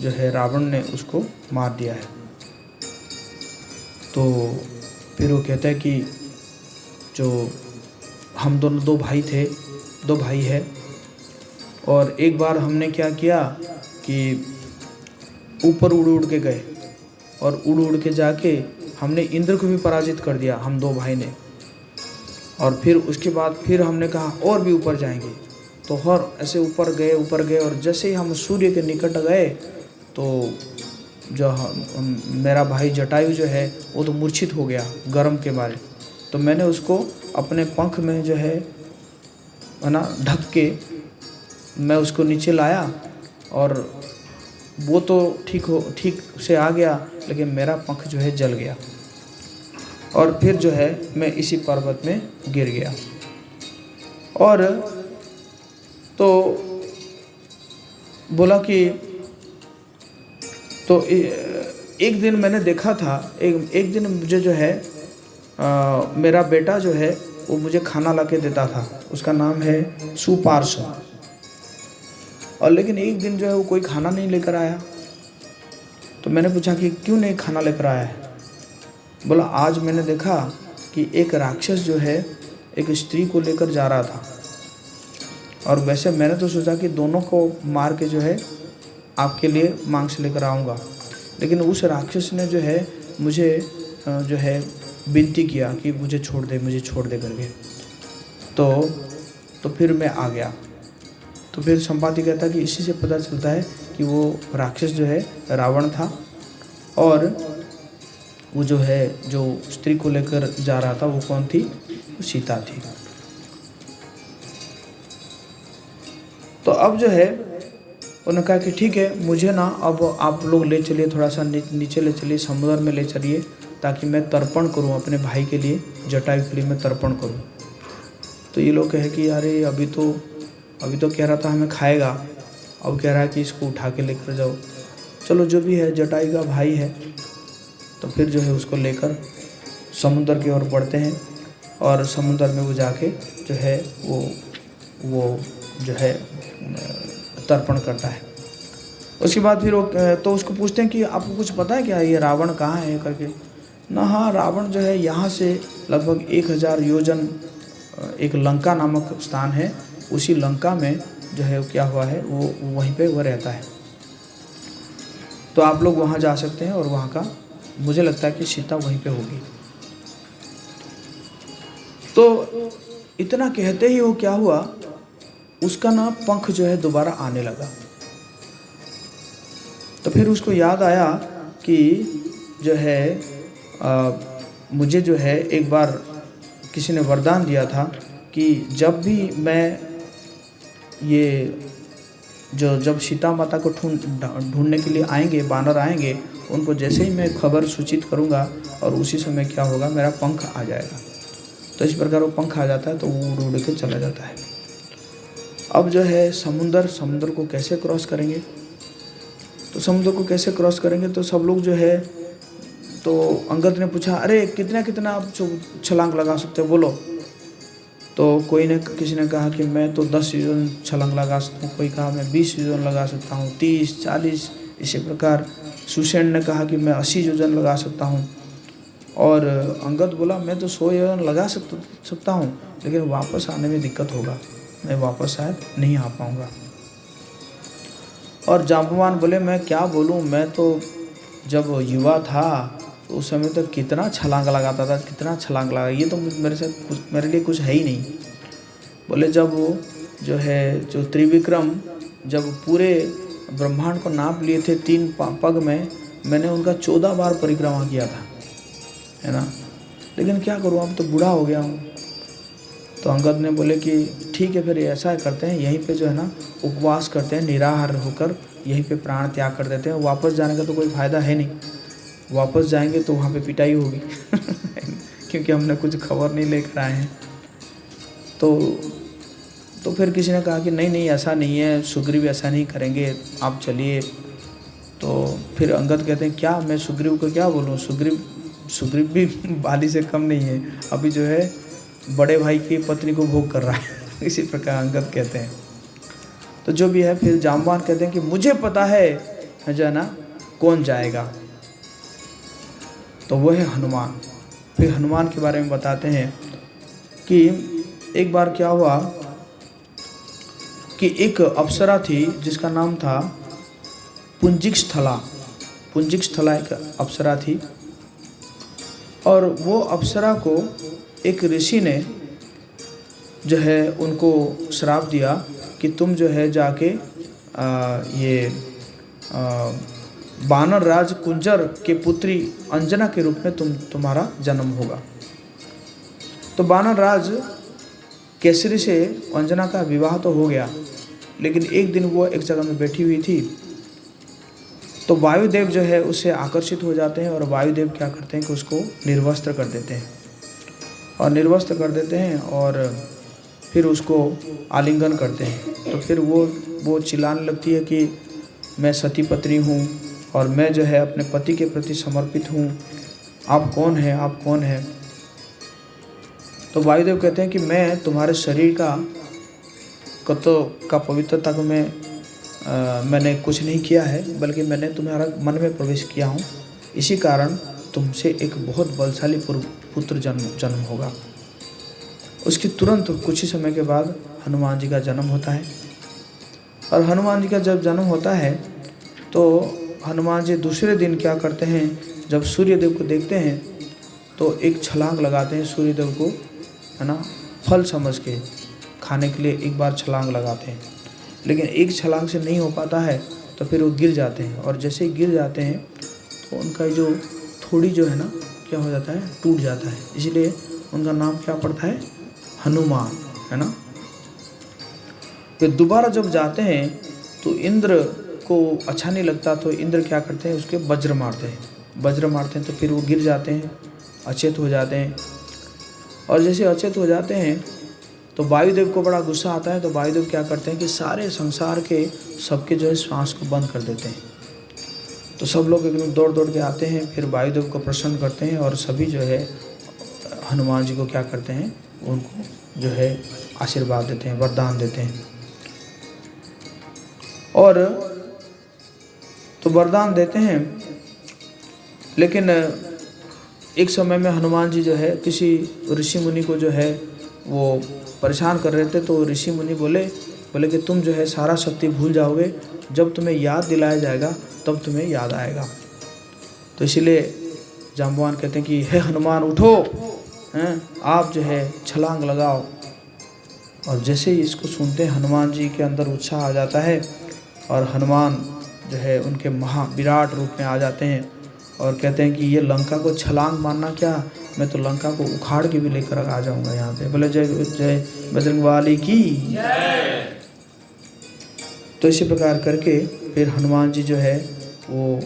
जो है रावण ने उसको मार दिया है। तो फिर वो कहता है कि जो हम दोनों दो भाई है, और एक बार हमने क्या किया कि ऊपर उड़ के गए और उड़ के जाके हमने इंद्र को भी पराजित कर दिया, हम दो भाई ने। और फिर उसके बाद फिर हमने कहा और भी ऊपर जाएंगे, तो हर ऐसे ऊपर गए और जैसे ही हम सूर्य के निकट गए तो जो मेरा भाई जटायु जो है वो तो मूर्छित हो गया गर्म के मारे। तो मैंने उसको अपने पंख में जो है ना ढक के मैं उसको नीचे लाया और वो तो ठीक से आ गया, लेकिन मेरा पंख जो है जल गया और फिर जो है मैं इसी पर्वत में गिर गया। और तो बोला कि तो एक दिन मैंने देखा था, एक दिन मुझे जो है मेरा बेटा जो है वो मुझे खाना ला के देता था, उसका नाम है सुपार्श्व। और लेकिन एक दिन जो है वो कोई खाना नहीं लेकर आया। तो मैंने पूछा कि क्यों नहीं खाना लेकर आया है। बोला आज मैंने देखा कि एक राक्षस जो है एक स्त्री को लेकर जा रहा था, और वैसे मैंने तो सोचा कि दोनों को मार के जो है आपके लिए मांस लेकर आऊँगा, लेकिन उस राक्षस ने जो है मुझे जो है विनती किया कि मुझे छोड़ दे करके। तो फिर मैं आ गया। तो फिर संपाति कहता कि इसी से पता चलता है कि वो राक्षस जो है रावण था, और वो जो है जो स्त्री को लेकर जा रहा था वो कौन थी, वो सीता थी। तो अब जो है उन्होंने कहा कि ठीक है, मुझे ना अब आप लोग ले चलिए, थोड़ा सा नीचे ले चलिए, समुद्र में ले चलिए, ताकि मैं तर्पण करूं अपने भाई के लिए, जटायु के लिए मैं तर्पण करूं। तो ये लोग कहे कि अरे अभी तो कह रहा था हमें खाएगा, अब कह रहा है कि इसको उठा के लेकर जाओ। चलो जो भी है, जटायु का भाई है। तो फिर जो है उसको लेकर समुद्र की ओर बढ़ते हैं, और समुद्र में वो जाके जो है वो जो है तर्पण करता है। उसके बाद फिर वो तो उसको पूछते हैं कि आपको कुछ पता है क्या, ये रावण कहाँ है करके। ना हाँ, रावण जो है यहाँ से लगभग 1000 योजन एक लंका नामक स्थान है, उसी लंका में जो है क्या हुआ है, वो वहीं पे वो रहता है। तो आप लोग वहाँ जा सकते हैं, और वहाँ का मुझे लगता है कि सीता वहीं पे होगी। तो इतना कहते ही वो क्या हुआ, उसका ना पंख जो है दोबारा आने लगा। तो फिर उसको याद आया कि जो है मुझे जो है एक बार किसी ने वरदान दिया था कि जब भी मैं जब सीता माता को ढूंढने के लिए आएंगे, बानर आएंगे, उनको जैसे ही मैं खबर सूचित करूंगा और उसी समय क्या होगा, मेरा पंख आ जाएगा। तो इस प्रकार वो पंख आ जाता है, तो वो उड़ के चला जाता है। अब जो है समुद्र को कैसे क्रॉस करेंगे? तो समुद्र को कैसे क्रॉस करेंगे? तो सब लोग जो है, तो अंगद ने पूछा, अरे कितना आप छलांग लगा सकते हो, बोलो। तो किसी ने कहा कि मैं तो 10 योजन छलांग लगा सकता हूँ, कोई कहा मैं 20 योजन लगा सकता हूँ, 30, 40। इसी प्रकार सुषेण ने कहा कि मैं 80 योजन लगा सकता हूँ। और अंगद बोला मैं तो 100 योजन लगा सकता हूँ, लेकिन वापस आने में दिक्कत होगा, मैं वापस शायद नहीं आ पाऊँगा। और जाम्बवान बोले मैं क्या बोलूँ, मैं तो जब युवा था तो उस समय तो कितना छलांग लगाता था, कितना छलांग लगा, ये तो मेरे लिए कुछ है ही नहीं। बोले जब वो जो त्रिविक्रम जब पूरे ब्रह्मांड को नाप लिए थे 3 पग में, मैंने उनका 14 बार परिक्रमा किया था, है ना। लेकिन क्या करूँ, अब तो बूढ़ा हो गया हूँ। तो अंगद ने बोले कि ठीक है, फिर ऐसा करते हैं, यहीं पे जो है ना उपवास करते हैं, निराहार होकर यहीं पे प्राण त्याग कर देते हैं। वापस जाने का तो कोई फ़ायदा है नहीं, वापस जाएंगे तो वहाँ पे पिटाई होगी क्योंकि हमने कुछ खबर नहीं लेकर आए हैं। तो फिर किसी ने कहा कि नहीं ऐसा नहीं है, सुग्रीव ऐसा नहीं करेंगे, आप चलिए। तो फिर अंगद कहते हैं क्या मैं सुग्रीव को क्या बोलूँ, सुग्रीव भी बाली से कम नहीं है, अभी जो है बड़े भाई की पत्नी को भोग कर रहा है इसी प्रकार अंगद कहते हैं। तो जो भी है, फिर जाम्बवान कहते हैं कि मुझे पता है जो है ना कौन जाएगा, तो वो है हनुमान। फिर हनुमान के बारे में बताते हैं कि एक बार क्या हुआ कि एक अप्सरा थी जिसका नाम था पुंजिकस्थला एक अप्सरा थी। और वो अप्सरा को एक ऋषि ने जो है उनको श्राप दिया कि तुम जो है जाके वानर राज कुंजर के पुत्री अंजना के रूप में तुम्हारा जन्म होगा। तो वानर राज केसरी से अंजना का विवाह तो हो गया, लेकिन एक दिन वो एक जगह में बैठी हुई थी, तो वायुदेव जो है उससे आकर्षित हो जाते हैं और वायुदेव क्या करते हैं कि उसको निर्वस्त्र कर देते हैं और फिर उसको आलिंगन करते हैं। तो फिर वो चिल्लाने लगती है कि मैं सती पत्नी हूँ और मैं जो है अपने पति के प्रति समर्पित हूँ, आप कौन हैं? तो वायुदेव कहते हैं कि मैं तुम्हारे शरीर का पवित्रता को मैंने कुछ नहीं किया है, बल्कि मैंने तुम्हारा मन में प्रवेश किया हूँ, इसी कारण तुमसे एक बहुत बलशाली पुत्र जन्म होगा। उसके तुरंत कुछ ही समय के बाद हनुमान जी का जन्म होता है। और हनुमान जी का जब जन्म होता है तो हनुमान जी दूसरे दिन क्या करते हैं, जब सूर्यदेव को देखते हैं तो एक छलांग लगाते हैं सूर्यदेव को, है ना, फल समझ के खाने के लिए एक बार छलांग लगाते हैं। लेकिन एक छलांग से नहीं हो पाता है तो फिर वो गिर जाते हैं, और जैसे ही गिर जाते हैं तो उनका जो थोड़ी जो है ना क्या हो जाता है, टूट जाता है, इसलिए उनका नाम क्या पड़ता है, हनुमान, है ना। फिर दोबारा जब जाते हैं तो इंद्र को अच्छा नहीं लगता, तो इंद्र क्या करते हैं, उसके वज्र मारते हैं, तो फिर वो गिर जाते हैं, अचेत हो जाते हैं। और जैसे अचेत हो जाते हैं तो वायुदेव को बड़ा गुस्सा आता है, तो वायुदेव क्या करते हैं कि सारे संसार के सबके जो है श्वास को बंद कर देते हैं। तो सब लोग एकदम दौड़ के आते हैं, फिर वायुदेव को प्रसन्न करते हैं और सभी जो है हनुमान जी को क्या करते हैं, उनको जो है आशीर्वाद देते हैं, वरदान देते हैं। और तो वरदान देते हैं, लेकिन एक समय में हनुमान जी जो है किसी ऋषि मुनि को जो है वो परेशान कर रहे थे। तो ऋषि मुनि बोले कि तुम जो है सारा शक्ति भूल जाओगे, जब तुम्हें याद दिलाया जाएगा तब तुम्हें याद आएगा। तो इसीलिए जाम्बवान कहते हैं कि हे हनुमान उठो, हैं, आप जो है छलांग लगाओ। और जैसे ही इसको सुनते हैं हनुमान जी के अंदर उत्साह आ जाता है और हनुमान जो है उनके विराट रूप में आ जाते हैं और कहते हैं कि ये लंका को छलांग मारना क्या, मैं तो लंका को उखाड़ के भी लेकर आ जाऊंगा यहाँ पे। बोले जय बजरंगबली की। तो इसी प्रकार करके फिर हनुमान जी जो है वो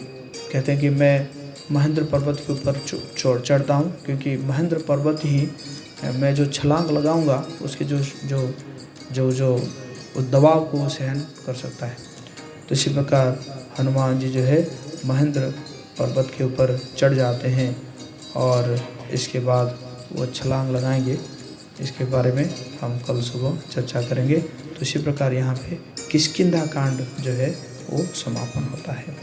कहते हैं कि मैं महेंद्र पर्वत के ऊपर चढ़ता हूँ, क्योंकि महेंद्र पर्वत ही मैं जो छलांग लगाऊंगा उसके जो उस दबाव को वो सहन कर सकता है। तो इसी प्रकार हनुमान जी जो है महेंद्र पर्वत के ऊपर चढ़ जाते हैं और इसके बाद वो छलांग लगाएंगे। इसके बारे में हम कल सुबह चर्चा करेंगे। तो इसी प्रकार यहाँ पे किष्किंधा कांड जो है वो समापन होता है।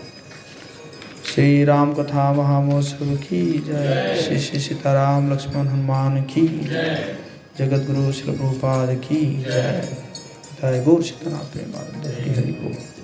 श्री राम कथा महामहोत्सव की जय। श्री श्री सीताराम लक्ष्मण हनुमान की जय। जगत गुरु श्री प्रभुपाद की जय। जय गौर सीतानाथ प्रेमानंद हरि हरि बोल।